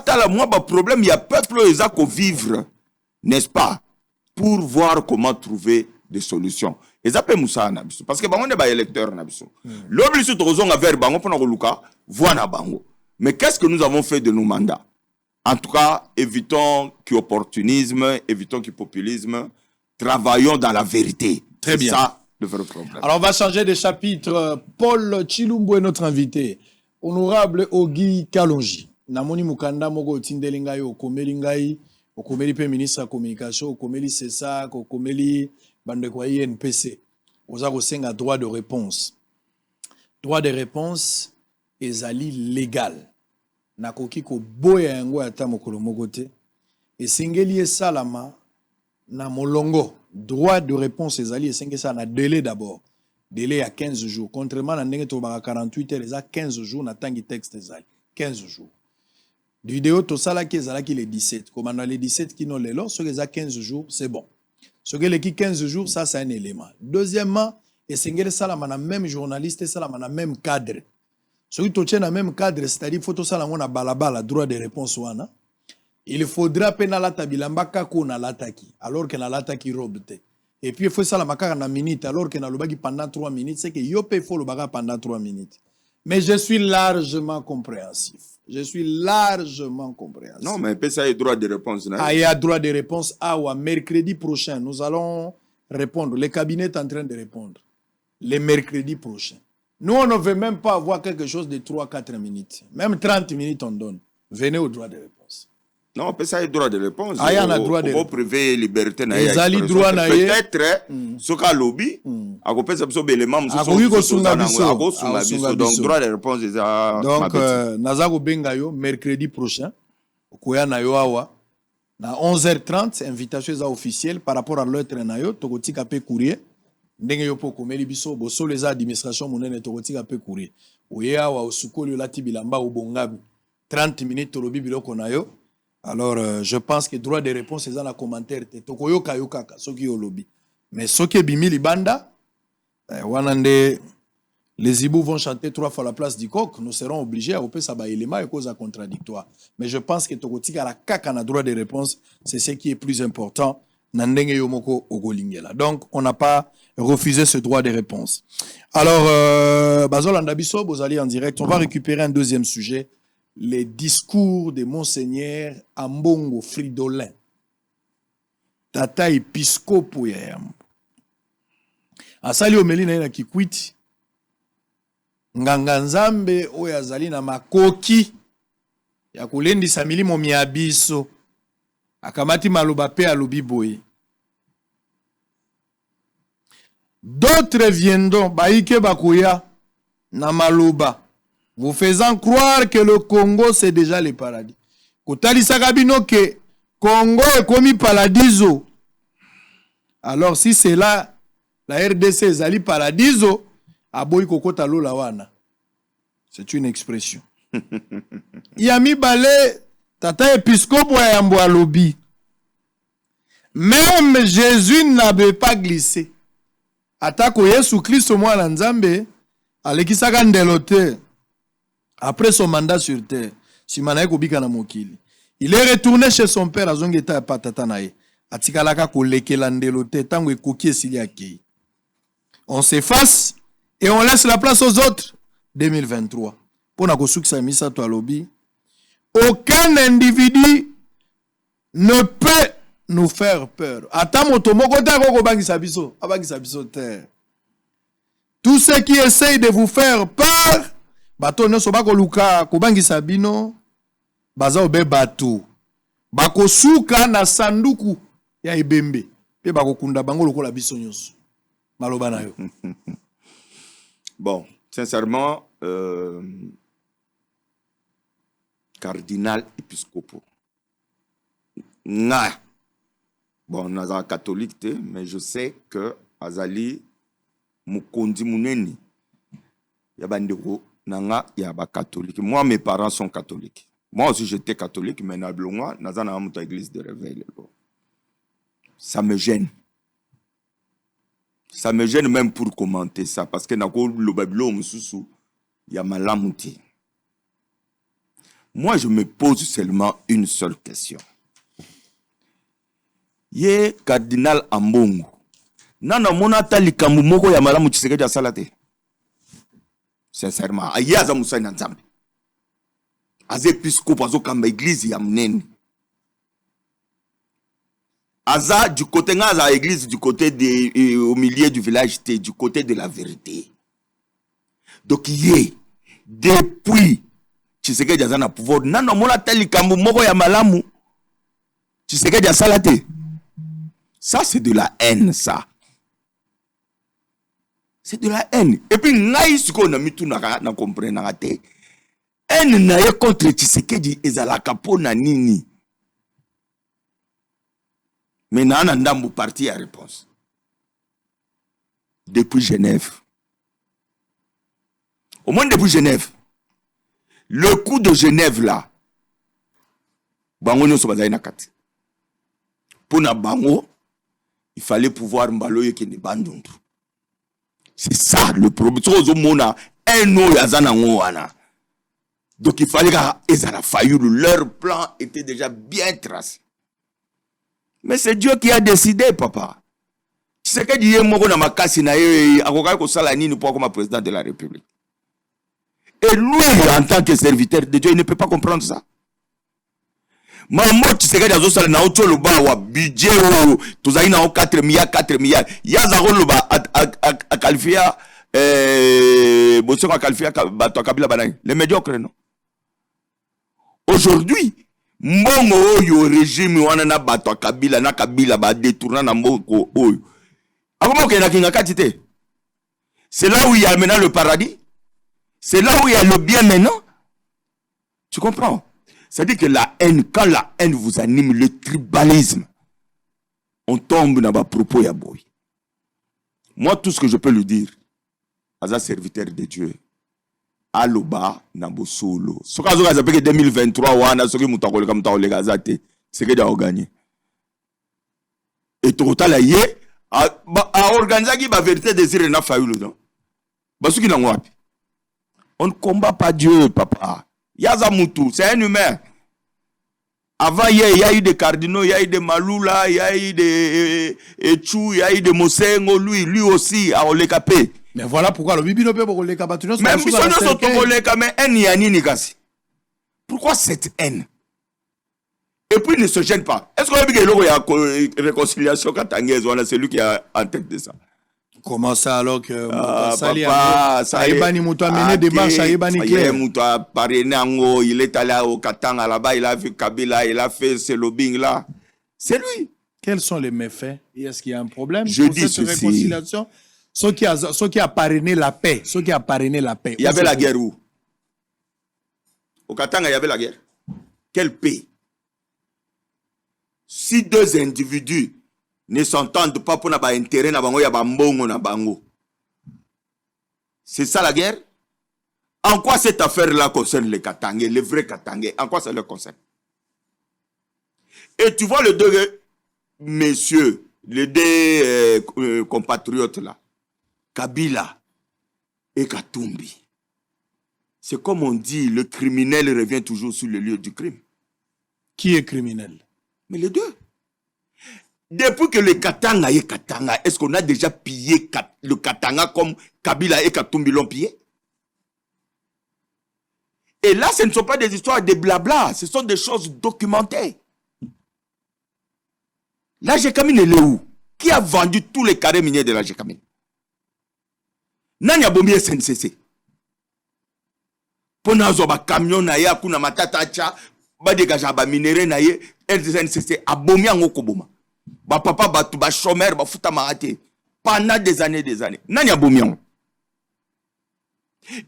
T'as moi, problème, il y a peuple qui a vivre, n'est-ce pas, pour voir comment trouver des solutions. Et ça peut moussa nabiso. Parce que on est des électeurs nabiso. L'obligation de raison à vers bango pour nous luka, voilà bango. Mais qu'est-ce que nous avons fait de nos mandats? En tout cas, évitons qu'il opportunisme, évitons qu'il populisme. Travaillons dans la vérité. Très bien. C'est ça le vrai problème. Alors, on va changer de chapitre. Paul Chilumbo est notre invité. Honorable Ogi Kalonji. Namoni Mukanda Mogo Tindelingai, Okomeli Ngai, Okomeli P. ministre de la Communication, Okomeli CESAC, Okomeli Bandekwaï NPC. Oza Kosenga droit de réponse. Droit de réponse ezali légal. Nakoki ko boya yango ata mokolo mokote. Et singeli esalama na molongo. Droit de réponse ezali esenge ça na délai d'abord. Délai à 15 jours. Contrairement à ndenge to ba 48 heures, ça 15 jours na tangi texte ezali. 15 jours. Vidéo to sala ki ezala ki les 17. Comme on a les 17 qui n'ont les lots, ce qui est 15 jours, c'est bon. Ce qui est 15 jours, ça c'est un élément. Deuxièmement, esenge sala na même journaliste, sala na même cadre. Ce qui est dans le même cadre, c'est-à-dire qu'il faut que balabala droit de réponse wana. Il faudra pena la tabilamba kako na lataki alors que na lataki robte. Et puis il faut ça la makara na minute alors que na lobaki pendant 3 minutes, c'est que yope faut le baga pendant 3 minutes. Mais je suis largement compréhensif. Je suis largement compréhensif. Non, mais ça y est droit de réponse. Il y a droit de réponse. Mercredi prochain, nous allons répondre. Le cabinet est en train de répondre. Le mercredi prochain. Nous, on ne veut même pas avoir quelque chose de 3-4 minutes. Même 30 minutes, on donne. Venez au droit de réponse. Non, ça y est droit de réponse. Il y a un droit de réponse. Pour priver liberté. Peut-être, ce qu'a lobby, à côté de ce élément, donc droit de réponse. Donc, Nazako Bengayo, mercredi prochain, au Koya Nayoawa, à 11h30, invitation officielle par rapport à l'autre Nayo, Tokoti Kapé Courrier. Ndenge yopo komeli biso boso les administrations monene tokotika pe courir oya wa usukoli lati bilamba ubongabi 30 minutes tolobi biloko nayo. Alors je pense que droit de réponse est dans la commentaire te tokoyoka yokaka soki yolobi mais soki bimi libanda wanande les hibou vont chanter 3 fois la place du coq, nous serons obligés à opérer ça ba élément et cause contradictoire, mais je pense que tokotika la kaka na droit de réponse, c'est ce qui est plus important. Donc, on n'a pas refusé ce droit de réponse. Alors, Bazol Andabiso, vous allez en direct. On va récupérer un deuxième sujet. Les discours de Monseigneur Ambongo Fridolin. Tata Episcopo Yayam. Asali Omeli na kikwiti. Nganganzambe oyazali na makoki. Ya kulendi samili momiabiso. Akamati maloba pe alobi boye. D'autres viendront, baïke bakoya, na maloba, vous faisant croire que le Congo c'est déjà le paradis. Kotali sakabino que Congo est comme paradiso. Alors si c'est là, la RDC est ali paradiso, aboy kokota lola wana. C'est une expression. Yami balé, tata épiscope wa yambo alobi. Même Jésus n'avait pas glissé. Atako Yesu Christ mwana nzambe alekisaka ndelote après son mandat sur terre simana ekobika na mokili. Il est retourné chez son père azongeta patata nae atikalaka kolekela ndelote tango ekoki esili akei. On s'efface et on laisse la place aux autres. 2023 pona kosukisa misa to alobi aucun individu ne peut nous faire peur. Tous ceux qui essayent de vous faire peur, bato soba koluka kobangi sabino baza obe bato bakosuka na sanduku ya ibembe pe bakokunda bango lokola biso nyonso maloba na yo. Bon, sincèrement, cardinal épiscopal. Nga. Bon, on a un catholique, mais je sais que Azali Mukondi Muneni, Yabandero, Nanga, Yaba catholique. Moi, mes parents sont catholiques. Moi aussi, j'étais catholique, mais Nablonga, Nazana Amuta église de réveil. Ça me gêne. Ça me gêne même pour commenter ça, parce que Nako le Babylone Moussou, Yamalamouti. Moi, je me pose seulement une seule question. Ye cardinal Ambongo. Nana monata likambu moko ya malamu Tshisekedi asala te. Sincèrement, ayaza Moussa Nzambe. Az épiscope azo kamba église ya mnene. Aza du côté ngaza église du côté de au milieu du village du côté de la vérité. Donc yé depuis Tshisekedi aza na pouvoir nana monata likambu moko ya malamu Tshisekedi asala te. Ça, c'est de la haine, ça. C'est de la haine. Et puis, ce qu'on a mis tout na comprendre. Haine na ye contre Tshisekedi ezalaka pona nini. Mais na ndambu parti à réponse. Depuis Genève. Au moins depuis Genève. Le coup de Genève là. Bango nyoso bazali na kati. Pona bango. Il fallait pouvoir mbaloye qui ne bandundu. C'est ça le problème. Donc il fallait qu'ils aient failli. Leur plan était déjà bien tracé. Mais c'est Dieu qui a décidé, papa. Tu sais que Dieu m'a makasi na ye akoka ko sala nini pour comme président de la République. Et lui, en tant que serviteur de Dieu, il ne peut pas comprendre ça. Maman, tu sais que les autres na auto le bas wa budget ou tous aïna 4 milliards yaza le bas à qualifier bosso à qualifier bato kabila banani les médiocres non. Aujourd'hui mbongo yo régime wana na bato kabila na kabila ba détourner na mbongo oyo akoma ke na kinga katite. C'est là où il y a maintenant le paradis, c'est là où il y a le bien maintenant, tu comprends? C'est-à-dire que la haine, quand la haine vous anime, le tribalisme, on tombe dans ma propos ya boy. Moi, tout ce que je peux lui dire, à un serviteur de Dieu, à l'oba, nambo solo. Ce que vous avez 2023, wana, ce que vous avez comme ta legazate, c'est que vous avez gagné. Et tout à l'heure, à organiser la vérité désirée n'a pas eu le nom. Parce qu'il n'a pas. On ne combat pas Dieu, papa. Yazamutu, c'est un humain. Avant, il y a eu des cardinaux, il y a eu des Maloula, il y a eu des Etchou, il y a eu des Mosengo, lui aussi, à Olekapé. Mais voilà pourquoi le Bibino peut Olekapa. Mais pourquoi cette haine? Et puis, il ne se gêne pas. Est-ce qu'on a vu qu'il y a une réconciliation katangèse? Voilà, c'est lui qui est en tête de ça. Comment ça alors que papa, ça Aïbani Mouto a mené des marches à Aïbani Claire. Mouto a parrainé, il est allé au Katanga là-bas, il a vu Kabila, il a fait ce lobbying là. C'est lui. Quels sont les méfaits? Est-ce qu'il y a un problème Je pour dis cette ceci. réconciliation? Ceux qui a parrainé la paix, Il y avait la guerre où? Au Katanga, il y avait la guerre. Quelle paix? Si deux individus ne s'entendent pas pour n'avoir intérêt na bango ya bambongo na bango. C'est ça la guerre? En quoi cette affaire-là concerne les Katangais, les vrais Katangais? En quoi ça leur concerne? Et tu vois les deux messieurs, les deux compatriotes là, Kabila et Katumbi. C'est comme on dit, le criminel revient toujours sur le lieu du crime. Qui est criminel? Mais les deux. Depuis que le Katanga est Katanga, est-ce qu'on a déjà pillé le Katanga comme Kabila et Katumbi l'ont pillé? Et là, ce ne sont pas des histoires de blabla, ce sont des choses documentées. La Gécamine, elle est où? Qui a vendu tous les carrés miniers de la Gécamine? Nani a bombé SNCC? Pona zoba camion na ya kuna matata cha ba dégager ba minéraux na ye SNCC a bombé en okoboma. Ba papa ba tout ba chômeur ba futa marate pendant des années. Nani a bombé?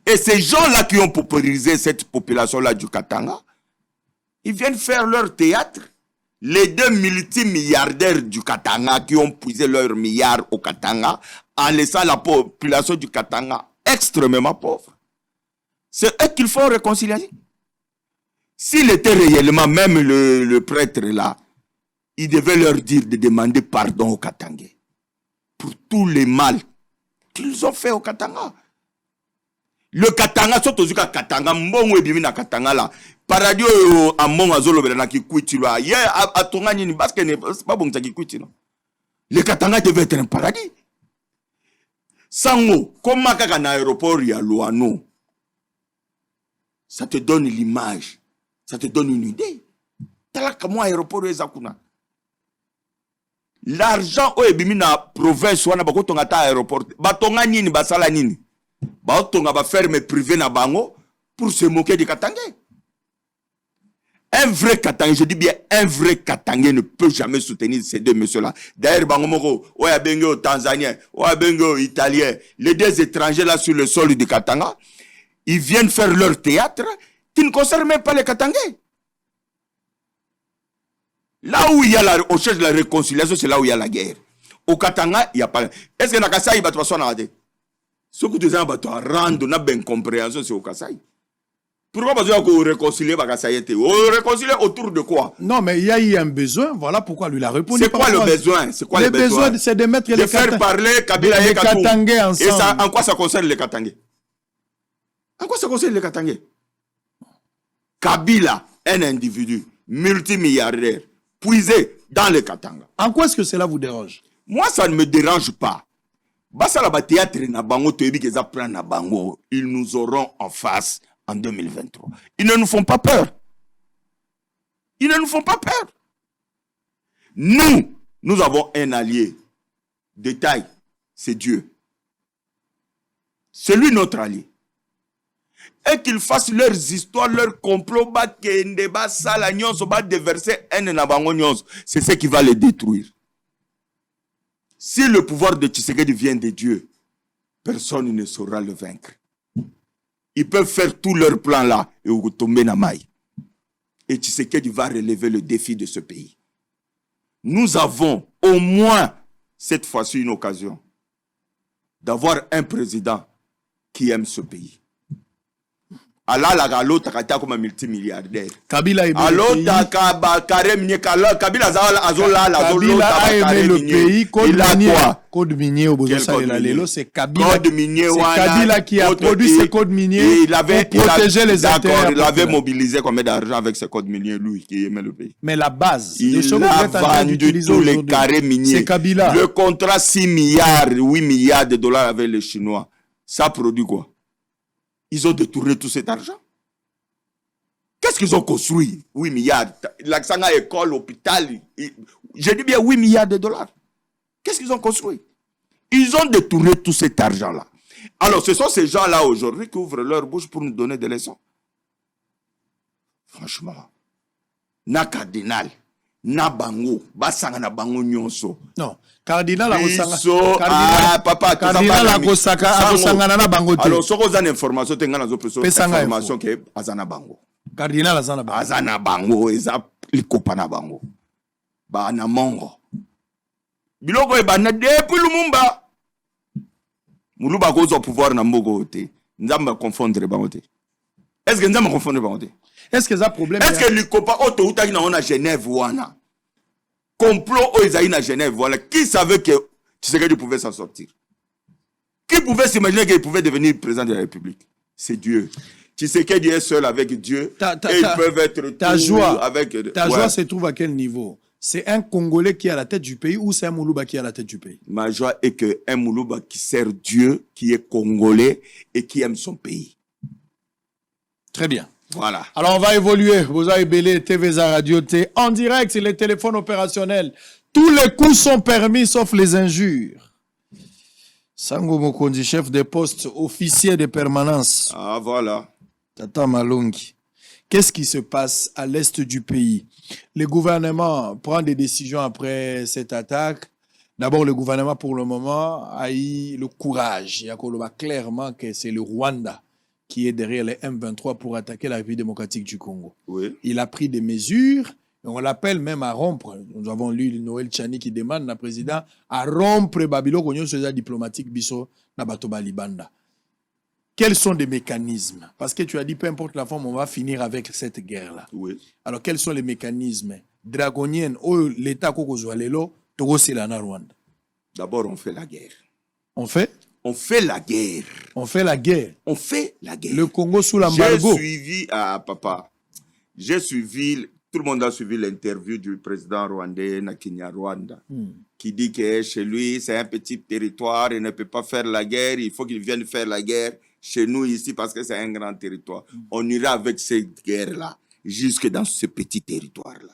Et ces gens-là qui ont paupérisé cette population-là du Katanga, ils viennent faire leur théâtre. Les 2 multimilliardaires du Katanga qui ont puisé leurs milliards au Katanga en laissant la population du Katanga extrêmement pauvre. C'est eux qu'il faut réconcilier. S'il était réellement, même le prêtre là, il devait leur dire de demander pardon aux Katangais pour tous les mal qu'ils ont fait au Katanga. Le Katanga, surtout le Katanga, mbongo ebimi na Katanga là. Paradis a mon azolo belana ki kuiti là. Hier à Tongani ni parce que c'est pas bon ça qui kuiti non. Le Katanga devait être un paradis. Sango, comme kaka na aéroport ya Luano. Ça te donne l'image, ça te donne une idée. Talaka mo aéroport ezakuna. L'argent o ebimi na province wana bako tonga ta aéroport. Ba tonga nini basala nini? Ba tonga ba ferme privé na bango pour se moquer du Katangais. Un vrai Katangais, je dis bien un vrai Katangais ne peut jamais soutenir ces deux messieurs-là. D'ailleurs, bango moko, oya bengo Tanzanien, oya bengo Italien, les deux étrangers là sur le sol du Katanga, ils viennent faire leur théâtre qui ne concerne même pas les Katangais. Là où il y a la recherche de la réconciliation, c'est là où il y a la guerre. Au Katanga, il n'y a pas. Est-ce que Nakasai va te faire ce que tu as rendre une bonne compréhension, c'est au Kassai. Pourquoi pas réconcilier réconcilier autour de quoi? Non, mais il y a eu un besoin, voilà pourquoi lui l'a répondu. C'est quoi le besoin? C'est quoi le besoin? C'est de mettre les faire parler Kabila et Katangais ensemble. Et ça, en quoi ça concerne les Katangais? En quoi ça concerne les Katangais? Kabila, un individu multimilliardaire, puisé dans les Katanga. En quoi est-ce que cela vous dérange? Moi, ça ne me dérange pas. Théâtre na bango, ils nous auront en face en 2023. Ils ne nous font pas peur. Ils ne nous font pas peur. Nous avons un allié de taille, c'est Dieu. C'est lui notre allié. Et qu'ils fassent leurs histoires, leurs complots, c'est ce qui va les détruire. Si le pouvoir de Tshisekedi vient de Dieu, personne ne saura le vaincre. Ils peuvent faire tous leurs plans là et vous tomber dans maille. Et Tshisekedi va relever le défi de ce pays. Nous avons au moins cette fois-ci une occasion d'avoir un président qui aime ce pays. Allah la galo takata comme un multimilliardaire. Kabila a aimé le pays. Code minier au Bozosa c'est Kabila qui a produit ces codes miniers pour protéger les intérêts. Il avait mobilisé combien d'argent avec ces codes miniers, lui qui aimait le pays. Mais la base, il a vendu tous les carrés miniers. C'est Kabila. Le contrat 6 milliards, 8 milliards de dollars avec les Chinois, ça produit quoi? Ils ont détourné tout cet argent. Qu'est-ce qu'ils ont construit? 8 milliards. L'Aksanga école, hôpital. Je dis bien 8 milliards de dollars. Qu'est-ce qu'ils ont construit? Ils ont détourné tout cet argent-là. Alors, ce sont ces gens-là aujourd'hui qui ouvrent leur bouche pour nous donner des leçons. Franchement. Na cardinal. Na bango. Basanga na bango nyonso. Non. Cardinal a papa, Cardinal a kosanga na bango. Alors, ce qu'on a l'information, c'est information qui est azana bango. Cardinal azana bango. Azana bango, eza likopana bango. Ba na mongo. Biloko e bana depuis Lumumba. Muluba ko zo pouvoir na mbogo te. Nzamba confondre bango te. Est-ce que nzamba confondre bango te? Est-ce que ça problème? Est-ce que likopa auto utaki na ona Genève wana? Complot aux Isaïe à Genève, voilà. Qui savait que Tshisekedi pouvait s'en sortir? Qui pouvait s'imaginer qu'il pouvait devenir président de la République? C'est Dieu. Tshisekedi est seul avec Dieu. Et ils peuvent être ta joie, avec... Ta joie se trouve à quel niveau? C'est un Congolais qui est à la tête du pays ou c'est un Moulouba qui est à la tête du pays? Ma joie est qu'un Moulouba qui sert Dieu, qui est Congolais et qui aime son pays. Très bien. Voilà. Alors on va évoluer. Vous avez Bélé, TVza Radio T en direct, les téléphones opérationnels. Tous les coups sont permis sauf les injures. Sango Mokondi, chef des postes, officier de permanence. Ah voilà. Tata Malongi. Qu'est-ce qui se passe à l'est du pays? Le gouvernement prend des décisions après cette attaque. D'abord, le gouvernement, pour le moment, a eu le courage. Il y a clairement que c'est le Rwanda qui est derrière les M23 pour attaquer la République démocratique du Congo. Oui. Il a pris des mesures, et on l'appelle même à rompre. Nous avons lu Noël Tchani qui demande au président à rompre Babylone Konyo sur diplomatique biso na batoba libanda. Quels sont les mécanismes? Parce que tu as dit, peu importe la forme, on va finir avec cette guerre-là. Oui. Alors, quels sont les mécanismes dragoniens où l'État Kokozoualelo, Togo Selana Rwanda? D'abord, on fait la guerre. On fait la guerre. On fait la guerre. On fait la guerre. Le Congo sous l'embargo. J'ai suivi, papa, tout le monde a suivi l'interview du président rwandais Nakinya Rwanda, qui dit que chez lui, c'est un petit territoire, il ne peut pas faire la guerre, il faut qu'il vienne faire la guerre chez nous ici parce que c'est un grand territoire. On ira avec cette guerre-là jusque dans ce petit territoire-là.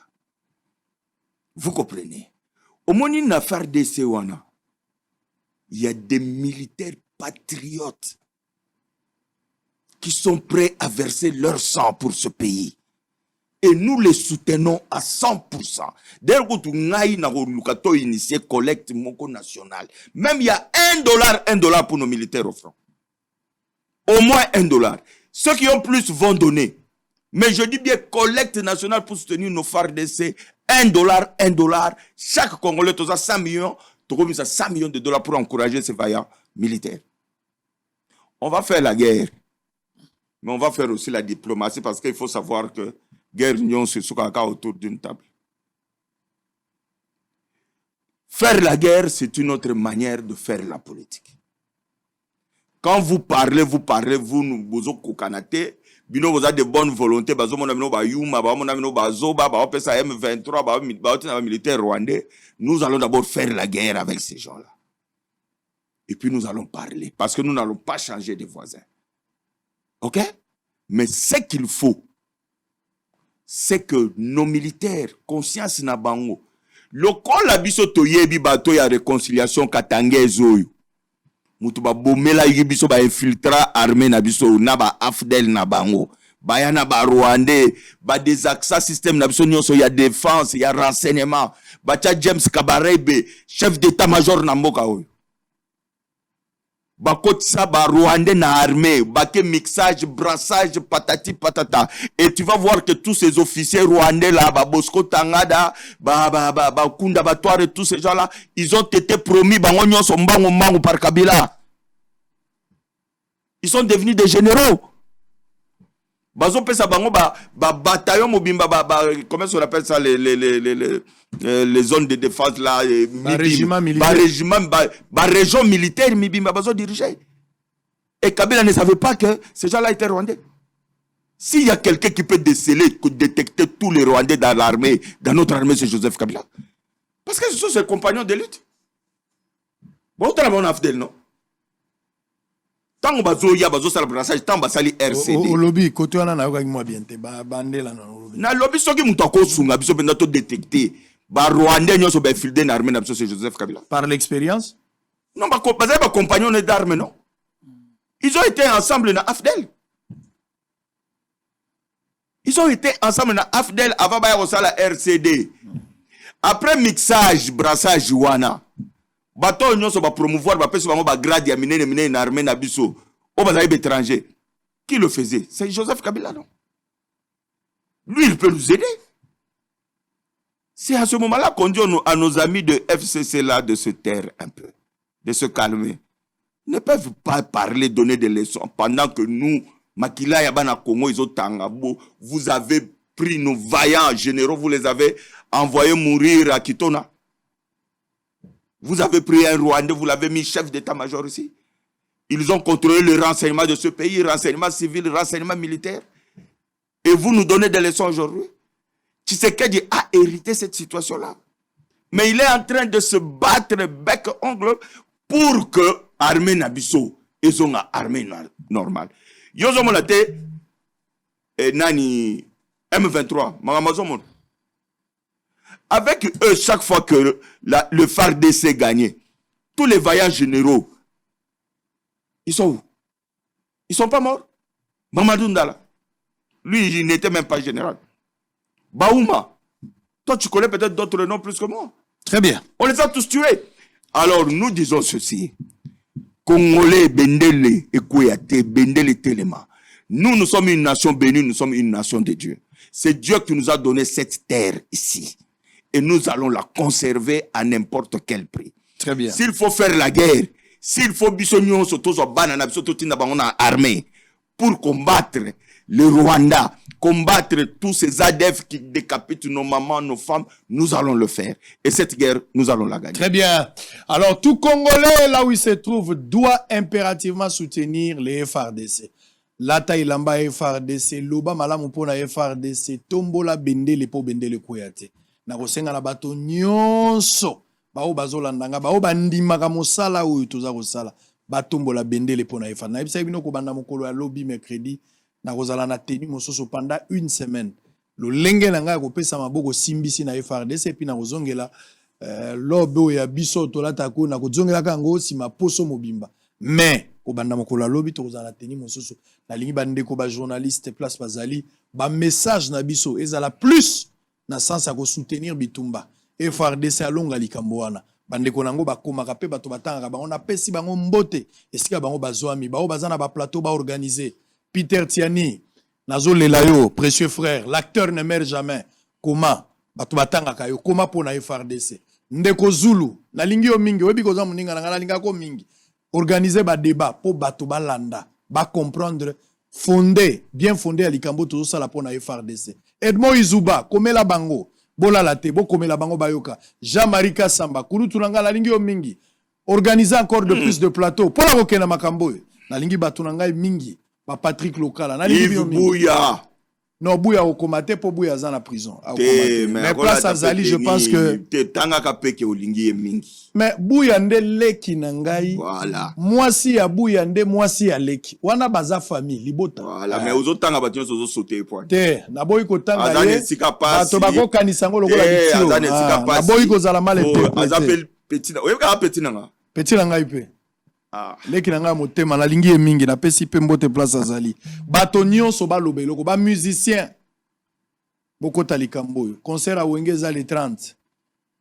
Vous comprenez? Au moins, une affaire de Sewana, il y a des militaires patriotes qui sont prêts à verser leur sang pour ce pays. Et nous les soutenons à 100%. Dès que nous avons initié collecte Moko nationale, même il y a $1 pour nos militaires au front. Au moins $1. Ceux qui ont plus vont donner. Mais je dis bien collecte nationale pour soutenir nos FARDC. $1. Chaque Congolais, tu as 100 millions. Tu as 100 millions de dollars pour encourager ces vaillants militaires. On va faire la guerre. Mais on va faire aussi la diplomatie parce qu'il faut savoir que guerre union se soukaka autour d'une table. Faire la guerre, c'est une autre manière de faire la politique. Quand vous parlez, vous nous kokanate, bino vous avez de bonnes volontés, bazo mon amino ba yuma, ba mon amino ba zoba, ba opesa M23, ba militaire rwandais. Nous allons d'abord faire la guerre avec ces gens-là. Et puis nous allons parler parce que nous n'allons pas changer de voisins. OK? Mais ce qu'il faut, c'est que nos militaires, conscience na bango, le col la biso toyebi bato ya réconciliation katangezo, mutu ba bomela yibiso ba infiltra armée na biso na ba afdel na bango, bayana ba rwandais, ba desaxa système na biso nyonso ya défense, ya renseignement, bacha James Kabarebe, chef d'état-major na mboka oyo. Bakotisa ba rwandais na armée, baké mixage, brassage, patati patata. Et tu vas voir que tous ces officiers rwandais là, ba Bosco Tangada, ba Kunda Batoire et tous ces gens là, ils ont été promis bango nyonso mbango par Kabila. Ils sont devenus des généraux. Bazo pesa bango bataillon mobimba comment on appelle ça les zones de défense là, régiment militaire. Région militaire mibimba bazo diriger. Et Kabila ne savait pas que ces gens-là étaient rwandais. S'il y a quelqu'un qui peut détecter tous les Rwandais dans l'armée, dans notre armée, c'est Joseph Kabila. Parce que ce sont ses compagnons de lutte. Bon, tu as un afdel, non? Tant que ya bazo sala brassage, tant basali RCD. Au lobby, côté on a avec moi bien te bandé là dans lobby. Na lobby soki muto ko sunga biso benda to détecter. Ba Rwandais nyoso ba filde na armée na biso c'est Joseph Kabila. Par l'expérience? Non, ba compagnons d'armes, non? Ils ont été ensemble na AFDEL. Ils ont été ensemble na AFDEL avant ba ya sala RCD. Après mixage, brassage wana. Bato nyonso ba promouvoir ba peso bango ba grade ya minene na armée na biso o ba étranger. Qui le faisait? C'est Joseph Kabila, non? Lui, il peut nous aider. C'est à ce moment-là qu'on dit à nos amis de FCC là de se taire un peu, de se calmer. Ils ne peuvent pas parler, donner des leçons pendant que nous, Makila Yabana Congo, ils ont tangabo, vous avez pris nos vaillants généraux, vous les avez envoyés mourir à Kitona. Vous avez pris un Rwandais, vous l'avez mis chef d'état-major ici. Ils ont contrôlé le renseignement de ce pays, renseignement civil, renseignement militaire. Et vous nous donnez des leçons aujourd'hui. Tshisekedi a hérité cette situation-là. Mais il est en train de se battre bec-ongle pour que l'armée Nabiso ait une armée normale. Yozo Molate, Nani M23, Magamazomon. Avec eux, chaque fois que le FARDC gagnait, tous les vaillants généraux, ils sont où? Ils ne sont pas morts. Mamadou Ndala, lui, il n'était même pas général. Baouma, toi, tu connais peut-être d'autres noms plus que moi. Très bien. On les a tous tués. Alors, nous disons ceci. Congolais, Bendele, Ekoyate, Bendele Telema. Nous sommes une nation bénie, nous sommes une nation de Dieu. C'est Dieu qui nous a donné cette terre ici. Et nous allons la conserver à n'importe quel prix. Très bien. S'il faut faire la guerre, s'il faut bisogno sotozo banana bisoto tinda bangona armée pour combattre le Rwanda, combattre tous ces ADF qui décapitent nos mamans, nos femmes, nous allons le faire. Et cette guerre, nous allons la gagner. Très bien. Alors, tout Congolais, là où il se trouve, doit impérativement soutenir les FRDC. Lata ilamba FRDC, loba malamu pona FRDC, tombola bendele po bendele koyate. Na kosenga na bato nyonso, bao bazolandanga, bao bandimaka mosala oyo toza kosala, batombola bendele pona FRDC. Na ebisa bino ko banda mokolo ya lobby mercredi, na kozala na tenu mososo pendant une semaine. Lo lenge na ngai kopesa maboko simbisi na FRDC puis na kozongela lobe ya biso tolata ko na kozongela kango sima poso mobimba. Mais kobanda mokolo lobi to kozala teni mosusu na lingi bande ko ba journaliste place bazali ba message na biso ezala plus na sens ya ko soutenir bitumba FRDC alonga likambo wana bande ko nango bakoma ka pe bato batanga bango na pesi bango mbote esika bango bazwami bao bazana ba plateau ba organiser Peter Tiani nazo lelayo précieux frère l'acteur ne meurt jamais comment bato batanga kayo comment pour na FRDC ndeko Zulu na lingi yo mingi webi koza muninga na linga ko mingi organiser ba débat pour bato balanda ba comprendre fondé bien fondé à likambo tout ça la pour na FRDC Edmond Izuba komela bango bola la te bo komela bango bayoka Jean-Marie Kassamba kulu tunanga la lingi yo mingi organiser encore de plus de plateaux pour la kokena makambo na lingi bato nanga mingi ba Patrick Lokala na lingi yo mingi non, Bouya au comate pour Bouya dans la prison. Mais place à Zali, je pense que. Mais Bouya nde leki nangai. Voilà. Moi si à Bouya nde moi si à leki. Wana baza famille libota. Voilà. Mais aux autres tanga batio sozo sauter point. Te na boy ko tanga ye. Azane sika pass. Bato bako kanisango lokola bitio. Azane sika pass. Na boy ko zala mal interprété. Azapel petit. Oye ka petit nanga. Petit nangai pe. Ah. Leki nanga motema na lingi mingi na pesi pe mbote place azali bato nyonso ba lobeloko ba musicien boko talikambo concert a wenge za le 30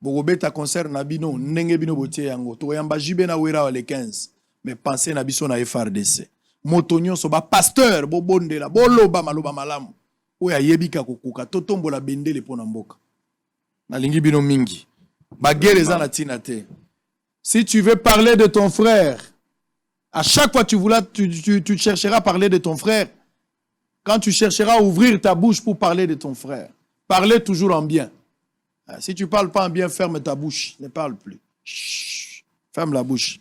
boko beta concert na bino ndenge bino botie yango to yamba jibe na wera le 15 mais pensez na biso na FRDC moto nyonso ba pasteur bo bondela bo loba maloba malamu oya yebika kokuka to tombola bendele pona mboka na lingi bino mingi ba guerre za na tina te. Si tu veux parler de ton frère, à chaque fois tu chercheras à parler de ton frère. Quand tu chercheras à ouvrir ta bouche pour parler de ton frère, parlez toujours en bien. Si tu ne parles pas en bien, ferme ta bouche. Ne parle plus. Chut, ferme la bouche.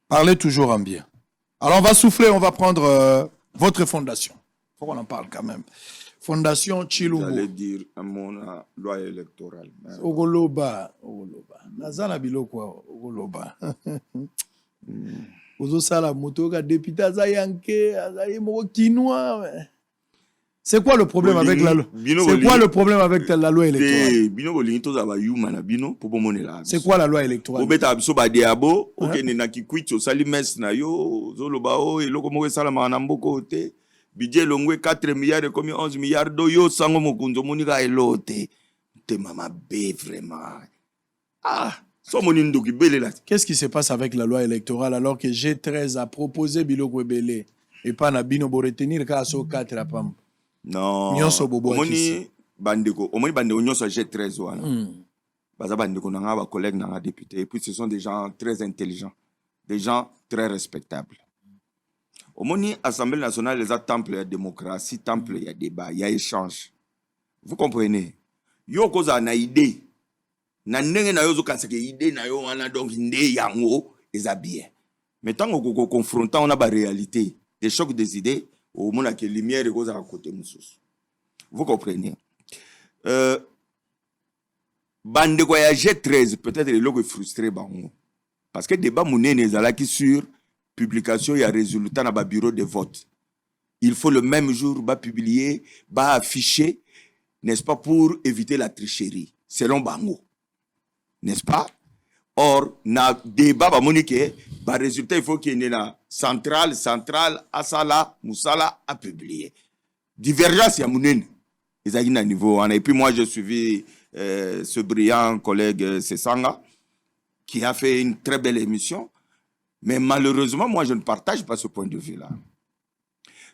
Parlez toujours en bien. Alors on va souffler, on va prendre votre fondation. Il faut qu'on en parle quand même. Fondation Chilumbu. J'allais dire à mon loi électorale. Ogoloba. Nazana biloko Ogoloba. Ozo sala moto ka député azayanke azayi moko kinois. C'est quoi le problème avec la loi? C'est quoi le problème avec la loi électorale? Bino bolingi to za ba yuma na bino pour monela. C'est quoi la loi électorale? Obeta biso ba diabo, okene na kikwit o sali mes na yo, zoloba o eloko moko sala na mboko te. Budget longwe 4 milliards comme 11 milliards do yo sango mokunzo monika elote. Te mama be vraiment. Ah, qu'est-ce qui se passe avec la loi électorale alors que G13 a proposé Biloko Ebele et pas na bino bo retenir ka so 4 à pam? Non. Nyonso bobo omoni bandeko nyonso G13 wana. Baza bandeko na ba collègues na député et puis ce sont des gens très intelligents, des gens très respectables. Omoni Assemblée nationale les temple de démocratie, temple ya débat, il y a échange. Vous comprenez? Yo koza na idée. Na ndenge na yo zo kaseke idée na yo wana donc nde yango eza bien. Mais tant qu'on confrontant on a ba réalité, des chocs des idées, au mona que lumière koza à côté mususu. Vous comprenez? Bande ko ya G13 peut-être le logo frustré bango. Parce que débat munene ezala ki sur publication ya résultat na ba bureau de vote. Il faut le même jour ba publier, ba afficher, n'est-ce pas, pour éviter la tricherie selon bango. N'est-ce pas? Or, na débat ba monique, ba résultat il faut qu'il y ait na centrale, asala, musala à publier. Divergence ya munene. Ils na niveau. Et puis moi j'ai suivi ce brillant collègue Sesanga qui a fait une très belle émission. Mais malheureusement, moi je ne partage pas ce point de vue-là.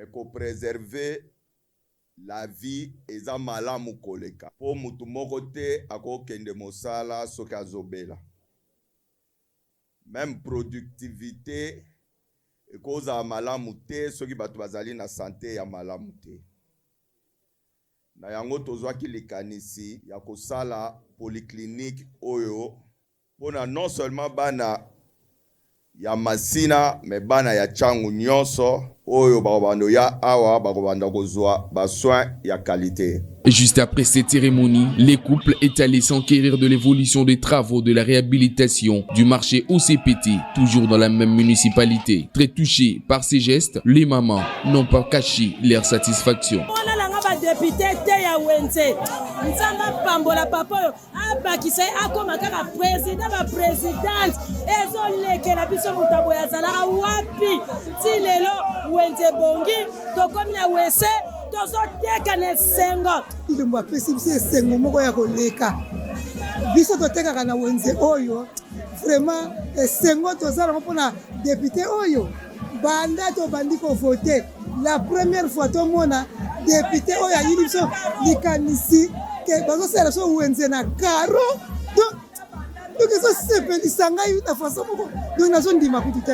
mais qu'on préserve la vie eza malamu koleka po mutu moko te akokende mosala soki azobela. Même productivité ekozala malamu te soki bato bazali na santé ya malamu te. Na yango tozwaki likanisi ya kosala polyclinique oyo pona non seulement bana ya Masina mais bana ya Tchangu nyonso oyo bakobanda ya awa bakobanda kozwa ba soins ya qualité. Juste après cette cérémonie, les couples est allé s'enquérir de l'évolution des travaux de la réhabilitation du marché OCPT, toujours dans la même municipalité. Très touchés par ces gestes, les mamans n'ont pas caché leur satisfaction. Député Teya Wenze Nzamba Pambola Papa Abakisa akoma kaka président ba présidente ezoleke la biso mutabo ya zala wapi ti lelo Wenze bongi tokomi na wese tozoteka ne sengo ndimbo apesi biso sengo moko ya koleka biso toteka na Wenze oyo vraiment sengo tozala mpona député oyo banda to bandiko voter la première fois to mona député oya yini biso likanisi ke bazosala so Wenze na karo donc eso sepelisa ngai na façon moko donc nazo ndima kutu te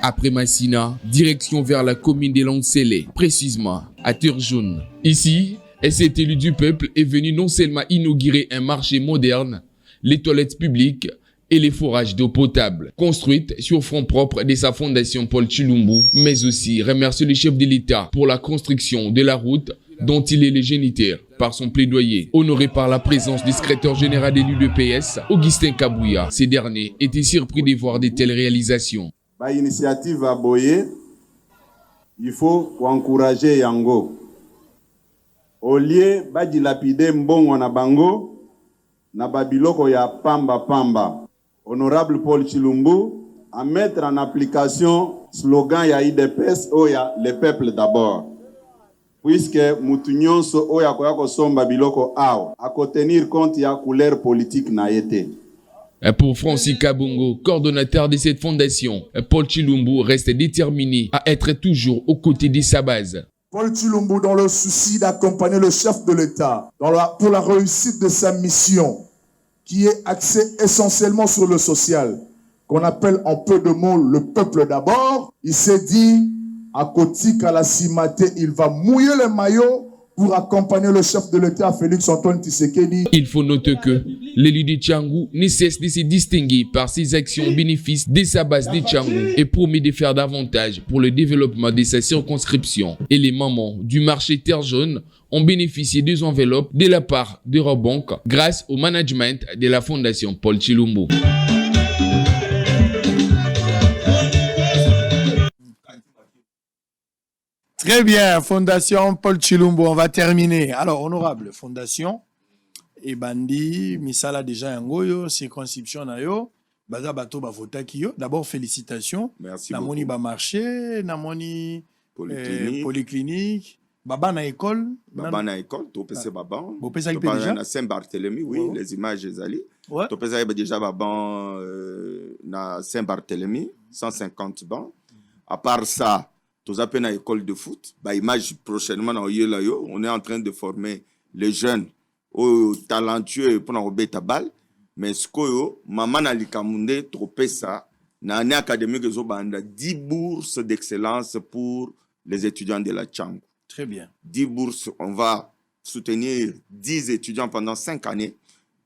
Après Massina, direction vers la commune de Lansele, précisément à Turjoun. Ici, cet élu du peuple est venu non seulement inaugurer un marché moderne, les toilettes publiques et les forages d'eau potable, construites sur fonds propres de sa fondation Paul Tshilumbu, mais aussi remercier le chef de l'État pour la construction de la route dont il est le géniteur par son plaidoyer. Honoré par la présence du secrétaire général de l'UDPS, Augustin Kabouya, ces derniers étaient surpris de voir de telles réalisations. Par initiative à Boye, il faut encourager Yango. Au lieu de dilapider mbongo na bango, na babiloko ya pamba. Honorable Paul Tshilumbu, à mettre en application slogan ya IDPS oya le peuple d'abord. Puisque mutunyonso oya koyako somba biloko awa, à tenir compte ya couleur politique na yete. Pour Francis Kabongo, coordonnateur de cette fondation, Paul Tshilumbu reste déterminé à être toujours aux côtés de sa base. Paul Tshilumbu, dans le souci d'accompagner le chef de l'État pour la réussite de sa mission, qui est axée essentiellement sur le social, qu'on appelle en peu de mots le peuple d'abord, il s'est dit, à Kotika la Simate, il va mouiller le maillot pour accompagner le chef de l'État, Félix Antoine Tshisekedi. Il faut noter que l'élu de Tchangu ne cesse de se distinguer par ses actions au bénéfice de sa base de Tchangu et promet de faire davantage pour le développement de sa circonscription. Et les mamans du marché Terre Jaune ont bénéficié des enveloppes de la part d'Eurobank grâce au management de la fondation Paul Tshilumbu. Très bien, Fondation Paul Tshilumbu, on va terminer. Alors, honorable Fondation, et Bandi, Misala déjà Yangoyo, circonscription Nayo, Baza Bato Bavota Kiyo. D'abord, félicitations. Merci Namoni beaucoup. Marché, Namoni Polyclinique, Baba na école. Baba na école, Topese Baba. Bopesa Ipe déjà. Na Saint-Barthélemy, oui, les images ezali. Ouais. Topesa Ipe déjà Baba na Saint-Barthélemy, 150 bancs. À part ça, tous à peine à école de foot. Bah, image prochainement, on est en train de former les jeunes talentueux pour enrober ta balle. Mais ce que maman na likamunde tropé ça, na année académique 10 bourses d'excellence pour les étudiants de la Tchangu. Très bien. 10 bourses, on va soutenir 10 étudiants pendant 5 années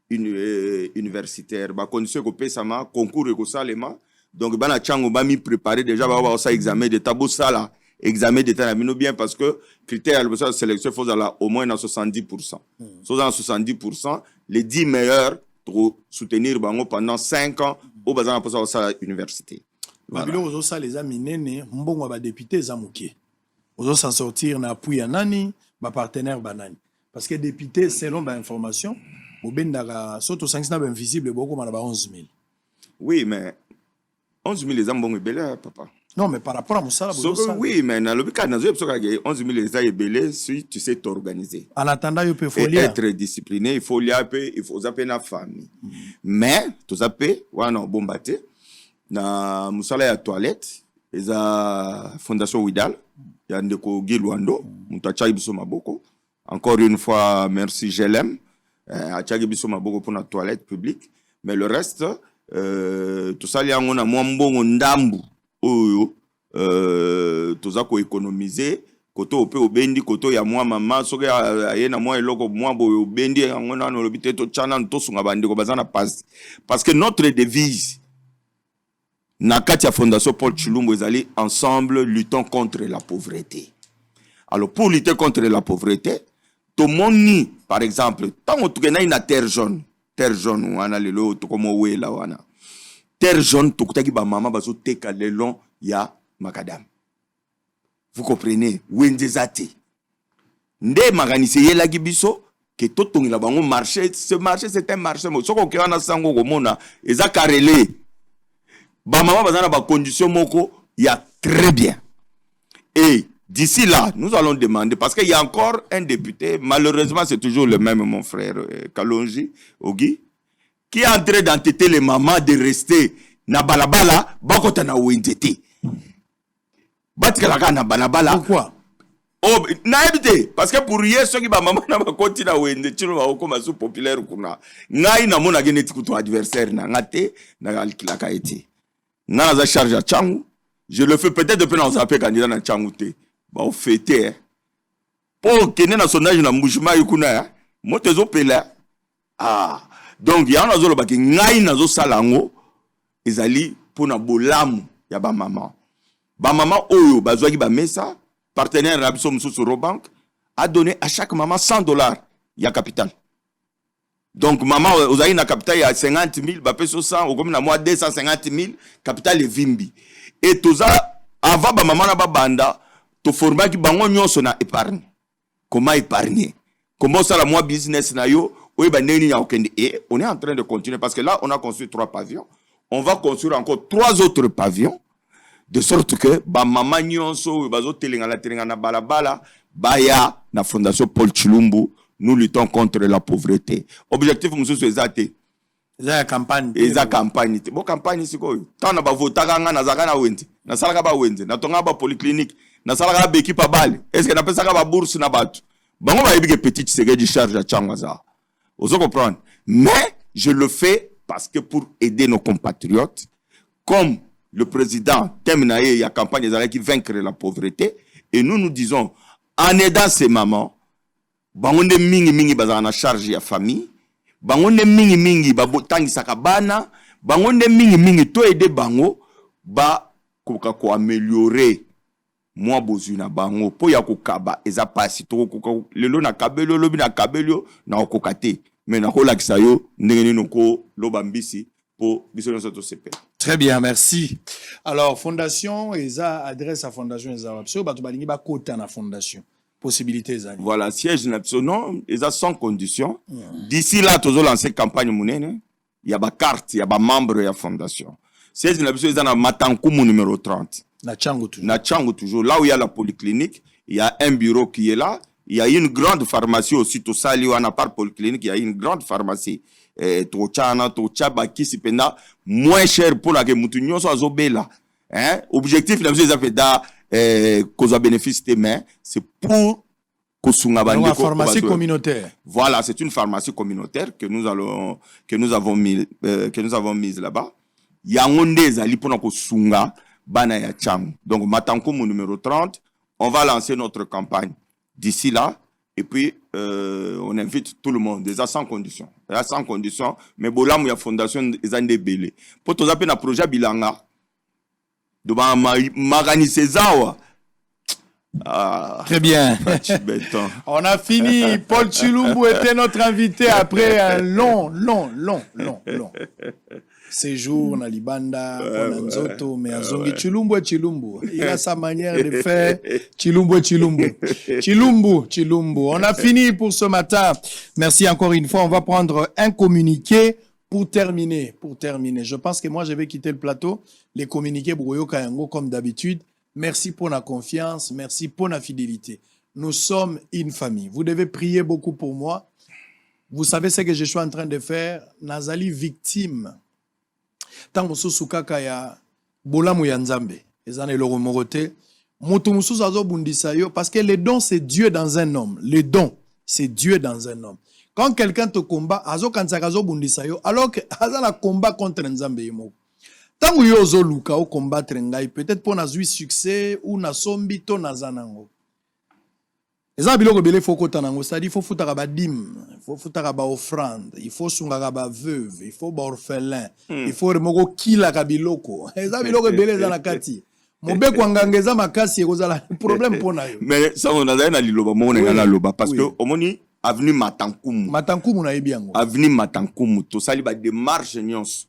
universitaires. Bah, condition que ça m'a concours et salema. Donc, la Tchangu va m'y préparer déjà, va avoir ça examen de tabou ça là, examen d'état bien parce que critère de sélection faut au moins dans 70%. Soit dans 70%, les 10 meilleurs pour soutenir bango pendant 5 ans au bazar pour ça université. Babilo ozo ça les amis nene mbongo ba député zamuké. Ozo s'en sortir na appui ya nani, ba partenaire banani. Parce que député selon ba information, bobendaka soto 500 invisible boko mana ba 11 000. Oui, mais 11 000 les ambons belé papa. Non, mais par rapport à Moussala, oui, mais dans le cas, 11 000 les si tu sais t'organiser. En attendant, il faut être discipliné, il faut zapper la famille. Mais, tout zapper, bon bâté, dans Moussala, il y a toilette, il y a Fondation Ouidal, il y a Ndeko Guilouando, Moutacha Ibiso Maboko. Encore une fois, merci, je l'aime. Achagi Ibiso Maboko pour la toilette publique. Mais le reste, tout ça, il y a un mwambongo ndambu. Toza ko économiser koto ope obendi koto ya mwa mama soki ayena mwa eloko mwa boyo obendi ngona no lobite to chana to sunga bandi ko bazana passe parce que notre devise na kati ya fondation Paul Tshilumbu ezali ensemble luttons contre la pauvreté. Alors pour lutter contre la pauvreté to moni par exemple tango tukena ina terre jaune wana lelo to komo wela wana terre jaune tokutaki ba mama bazo teka lelon ya makadam. Vous comprenez? Wendezate. Nde maganise yela gibiso que tout la bango marché. Ce marché c'est un marché. Soko ke wana sango komona eza karele. Ba mama bazana ba condition moko ya très bien. Et d'ici là, nous allons demander parce qu'il y a encore un député, malheureusement c'est toujours le même mon frère Kalonji Ogi qui est en train d'entêter les mamans de rester na balabala bakota na wendete. Batika na balabala. Pourquoi? Oh, naibite parce que pour hier ceux qui ba maman na bakoti na wendete no ba ko masu populaire kuna. Ngai na mona geneti kuto adversaire na ngate na alkilaka eti. Na za charge à Tchangu. Je le fais peut-être depuis dans un candidat na Tchangu te. Ba o fêter. Pour kene na sondage na mbujima yukuna motezo pela. Ah. Donc, il y a un azolo baki ngai nazo salango ezali pona bolamu ya ba maman. Ba maman oyo bazwaki ba mesa partenaire na biso mususu Robank a donné à chaque maman $100 ya capital. Donc maman ozali na capital ya 50 000 ba peso 100 okomi na moi 250 000 capital e vimbi. Et toza avant ba maman na ba banda to formaki bango nyonso na épargne. Comment épargner? Comment ça la moi business na yo? Oui, ben, et on est en train de continuer parce que là, on a construit 3 pavillons. On va construire encore 3 autres pavillons. De sorte que, ba maman nyonso, bazo telengana balabala, baya, na fondation Paul Tshilumbu, nous luttons contre la pauvreté. Objectif, monsieur, c'est exacté. La campagne. Eza campagne. Bon, campagne, c'est quoi? Tant na ba votaka nga na zakana wente. Na salaka ba wente. Na tonga ba polyclinique. Na salaka ba équipe à balle. Est-ce que na pesaka ba bourse na batu? Bango ba yebike petite série de charge à Tchangaza. Vous comprenez? Mais je le fais parce que pour aider nos compatriotes, comme le président Temnaye, il y a campagne qui vaincre la pauvreté, et nous disons, en aidant ces mamans, bangonde mingi bazana charge ya famille, bangonde mingi babotangi sakabana, bangonde mingi to aider bango ba ko améliorer moi bozuna bango po ya kokaba eza pasi to ko lelo na kabelo lobi na kabelo na okokate mais na ko lakisa yo ndenge nino ko lobambisi po biso nso to sepe. Très bien, merci. Alors fondation eza adresse à fondation eza absolu ba to balingi ba kota na fondation possibilité eza. Voilà, siège na non eza sans condition. D'ici là tozo lancer campagne munene, il y a ba carte, il y a ba membre ya fondation. Siège na eza na Matankumu numéro 30. Na Tchangu toujours. Na Tchangu toujours. Là où il y a la polyclinique, il y a un bureau qui est là. Il y a une grande pharmacie aussi. Tout ça, il y a une part polyclinique, il y a une grande pharmacie. Moins cher pour la Gemutunyo, soit Zobela. Objectif, cause bénéfice des mains, c'est pour une pharmacie communautaire. Voilà, c'est une pharmacie communautaire que nous avons mise là-bas. Il y a un des alliés pour nous sunga. Bana ya Tchangu. Donc, Matankumu numéro 30, on va lancer notre campagne d'ici là. Et puis, on invite tout le monde, déjà sans condition. Déjà sans condition, mais bolam ya fondation ezande belé. Pour tous appeler un projet bilanga. Donc, Magani Césawa. Ah, très bien. On a fini. Paul Tshilumbu était notre invité après un long séjour na Libanda, Nzoto, mais Azongi Tshilumbu. Il a sa manière de faire. Tshilumbu. On a fini pour ce matin. Merci encore une fois. On va prendre un communiqué Pour terminer, je pense que moi, je vais quitter le plateau. Les communiqués Brouyo Kayango, comme d'habitude. Merci pour la confiance, merci pour la fidélité. Nous sommes une famille. Vous devez prier beaucoup pour moi. Vous savez ce que je suis en train de faire. Nazali victime. Tant que Soukaka ya Bolamu ya Nzambe. Ezane loro morote. Mutu mususu azo bundisa yo. Parce que le don, c'est Dieu dans un homme. Le don, c'est Dieu dans un homme. Quand quelqu'un te combat, azo kansaka azo bundisa yo. Alors que azala combat contre Nzambe yemo. Tant que yo zo luka o combattre ngai, peut-être pour nazui succès ou na sombi to nazanango. Ezala biloko bele faut kotanango, c'est-à-dire il faut futaka ba dîme, il faut futaka ba offrande, il faut sungaka ba veuve, il faut ba orphelin, il faut remoko kila ka biloko. Ezala biloko bele ezala kati. Mobe kwanganga eza makasi ekozala problème pona yo. Mais ça on a na liloba mona na loba parce que omoni avenue Matankumu. Matankumu na yebiango. Avenue Matankumu to sali ba démarche nyons.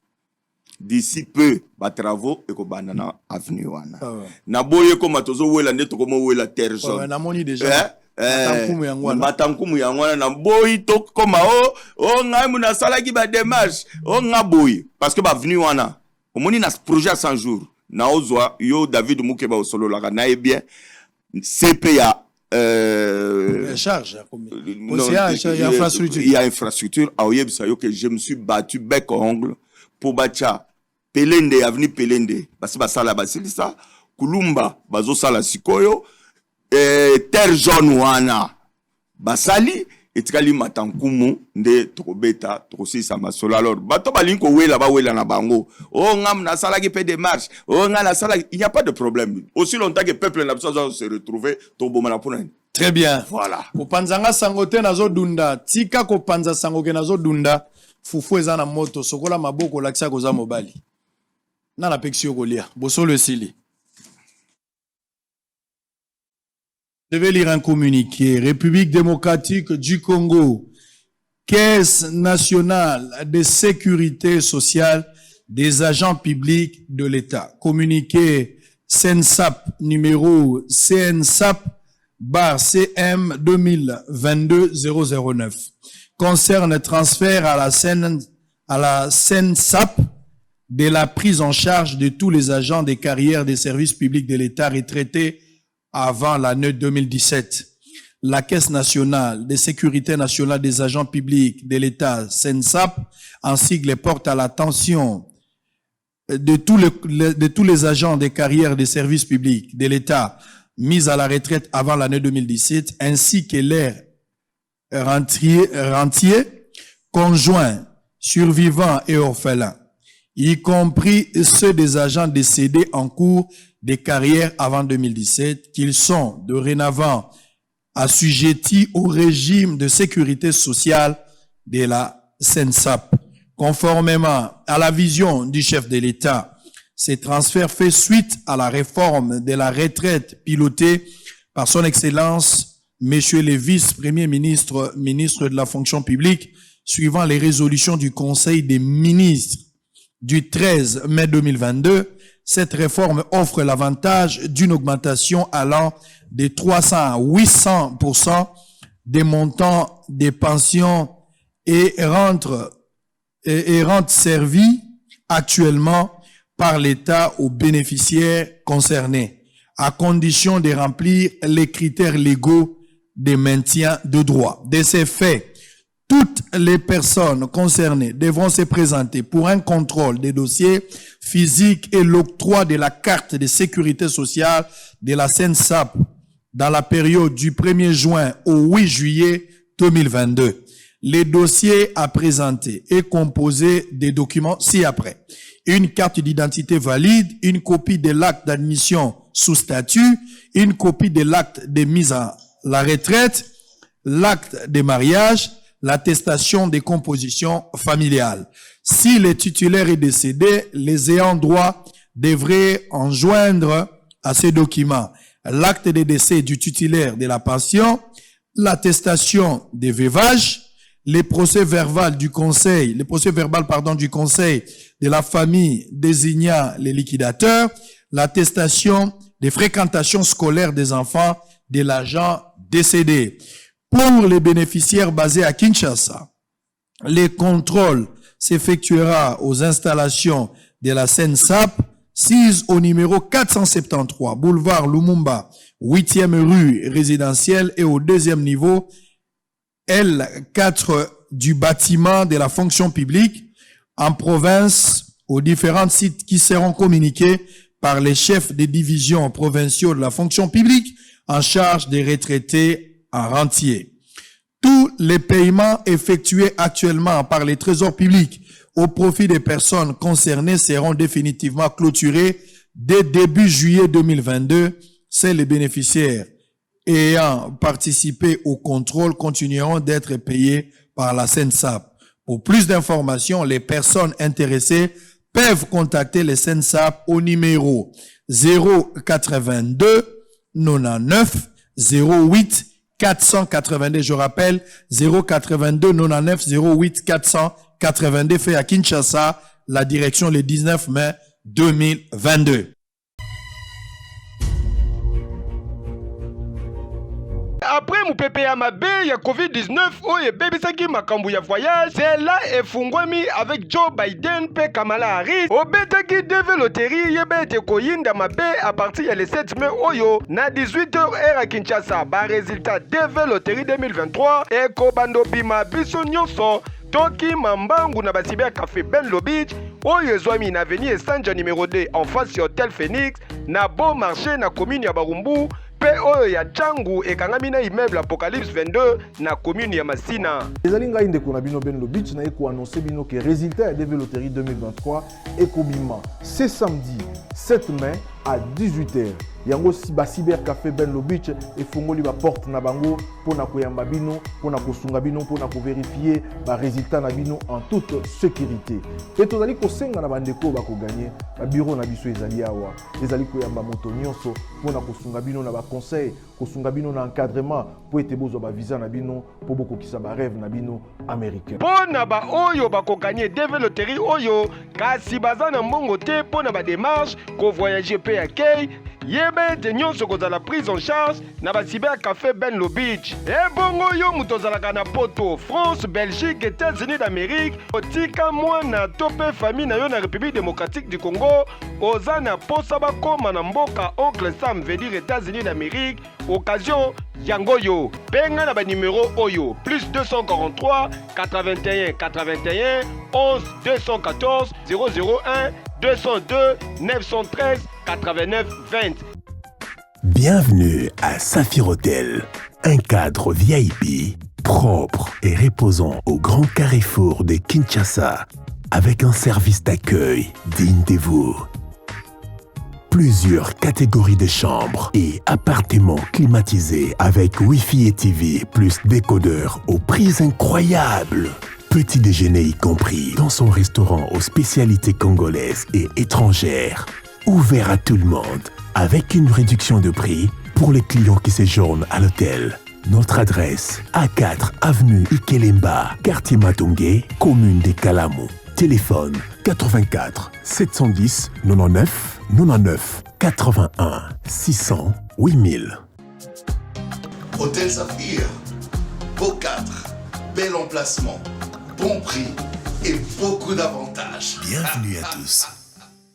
D'ici peu ba travaux et ko banana avenue wana. Na boye ko matozo wela ndeto ko mo wela terre jaune. Na moni déjà. Matankumu yangwana na boyi to koma o ngai muna sala ki ba démarche o ngaboyi parce que ba avenue wana omoni na projet à 100 jours na ozwa yo David Mukeba o solo la na bien CPA charge il y a infrastructure à Oyebisa yo que je me suis battu bec ongle pour bacha Pelende avenue Pelende basi basala basili ça Kulumba bazo sala sikoyo terre jaune wana basali etikali Matankumu nde tokobeta tokosisa masolo alors bato balinko wela ba wela na bango o ngam na sala ki pe démarche o ngam na sala il n'y a pas de problème aussi longtemps que peuple n'a besoin de se retrouver to bomana pona. Très bien. Voilà. Ko panzanga sangote nazo dunda tika ko panza sangoke nazo dunda fufu eza na moto sokola maboko lakisa koza mobali na la pexio kolia bosolo sili. Je vais lire un communiqué. République démocratique du Congo, Caisse nationale de sécurité sociale des agents publics de l'État. Communiqué CNSAP numéro CNSAP/CM 2022-009. Concerne transfert à la CNSAP de la prise en charge de tous les agents des carrières des services publics de l'État retraités avant l'année 2017. La Caisse nationale de sécurité nationale des agents publics de l'État, CNSAP, en sigle, porte à l'attention de tous les agents des carrières des services publics de l'État mis à la retraite avant l'année 2017, ainsi que leurs rentiers, conjoints, survivants et orphelins, y compris ceux des agents décédés en cours des carrières avant 2017, qu'ils sont dorénavant assujettis au régime de sécurité sociale de la CNSAP. Conformément à la vision du chef de l'État, ces transferts fait suite à la réforme de la retraite pilotée par son Excellence, Monsieur le vice-premier ministre, ministre de la fonction publique, suivant les résolutions du Conseil des ministres du 13 mai 2022. Cette réforme offre l'avantage d'une augmentation allant de 300 à 800% des montants des pensions et rentes servies actuellement par l'État aux bénéficiaires concernés, à condition de remplir les critères légaux de maintien de droit. De ces faits, toutes les personnes concernées devront se présenter pour un contrôle des dossiers physiques et l'octroi de la carte de sécurité sociale de la CNSAP dans la période du 1er juin au 8 juillet 2022. Les dossiers à présenter est composé des documents ci-après. Une carte d'identité valide, une copie de l'acte d'admission sous statut, une copie de l'acte de mise à la retraite, l'acte de mariage, l'attestation des compositions familiales. Si le titulaire est décédé, les ayants droit devraient enjoindre à ces documents l'acte de décès du titulaire de la pension, l'attestation des veuvages, les procès verbal du conseil de la famille désignant les liquidateurs, l'attestation des fréquentations scolaires des enfants de l'agent décédé. Pour les bénéficiaires basés à Kinshasa, les contrôles s'effectuera aux installations de la SENSAP, 6 au numéro 473, boulevard Lumumba, 8e rue résidentielle et au 2e niveau, L4 du bâtiment de la fonction publique, en province, aux différents sites qui seront communiqués par les chefs des divisions provinciaux de la fonction publique en charge des retraités en rentier. Tous les paiements effectués actuellement par les trésors publics au profit des personnes concernées seront définitivement clôturés dès début juillet 2022. C'est les bénéficiaires ayant participé au contrôle continueront d'être payés par la SENSAP. Pour plus d'informations, les personnes intéressées peuvent contacter les SENSAP au numéro 082 99 08 482. Je rappelle, 082 99 08 482 fait à Kinshasa, la direction le 19 mai 2022. Après mupepe ya mabe ya COVID-19 oye bebisaki makambu ya voyage, c'est là efungwami avec Joe Biden pe Kamala Harris. Obetaki Deve Loterie yebete koyinda mabe à partir ya le 7 mai oyo na 18h à Kinshasa. Ba résultat Deve Loterie 2023 eko bando bima biso nyonso toki mambangu na basiber café Benlo Beach oyo ezwami na avenue Esanja numéro 2 en face ya Hotel Phoenix na Bon Marché na commune ya Barumbu. Pe oyo ya Django ekangami na immeuble Apocalypse 22 na commune ya Masina. ezali ngai ndeko na bino Benlo Beach na annoncer bino que résultat ya Deve Loterie 2023 ekobima ce samedi 7 mai à 18h. Yango si ba cyber café Benlo Beach efongoli ba porte na bango pona koyamba bino, pona kosunga bino, pona ko vérifier ba résultat na bino en toute sécurité. Et tozali kosenga na bandeko ba ko gagner ba bureau na biso ezali awa. Ezali koyamba moto nyonso pona kosunga bino na ba conseil, kosunga bino na encadrement po ete bozo ba visa na bino po boko kisa ba rêve na bino américain. Pona ba oyo ba ko gagner Deve Loterie oyo kasi baza na mbongo te pona ba démarche ko voyager pe accueil yebe te nyonso kozala prise en charge na ba cyber café Benlo Beach. E bongo yo mutozalaka na poto France, Belgique, États-Unis d'Amérique otika mwana tope famille na yo na République démocratique du Congo oza na posa bakoma na mboka Oncle Sam veut dire États-Unis d'Amérique occasion yango yo penga na ba numéro oyo plus 243 81 81 11 214 001 202 913 89 20. Bienvenue à Saphir Hotel, un cadre VIP propre et reposant au grand carrefour de Kinshasa avec un service d'accueil digne de vous. Plusieurs catégories de chambres et appartements climatisés avec Wi-Fi et TV plus décodeur aux prix incroyables. Petit déjeuner y compris dans son restaurant aux spécialités congolaises et étrangères. Ouvert à tout le monde avec une réduction de prix pour les clients qui séjournent à l'hôtel. Notre adresse, A4 avenue Ikelemba, quartier Matongé, commune de Kalamu. Téléphone 84 710 99 99 81 600 8000. Hôtel Saphir, beau cadre, bel emplacement, bon prix et beaucoup d'avantages. Bienvenue à tous.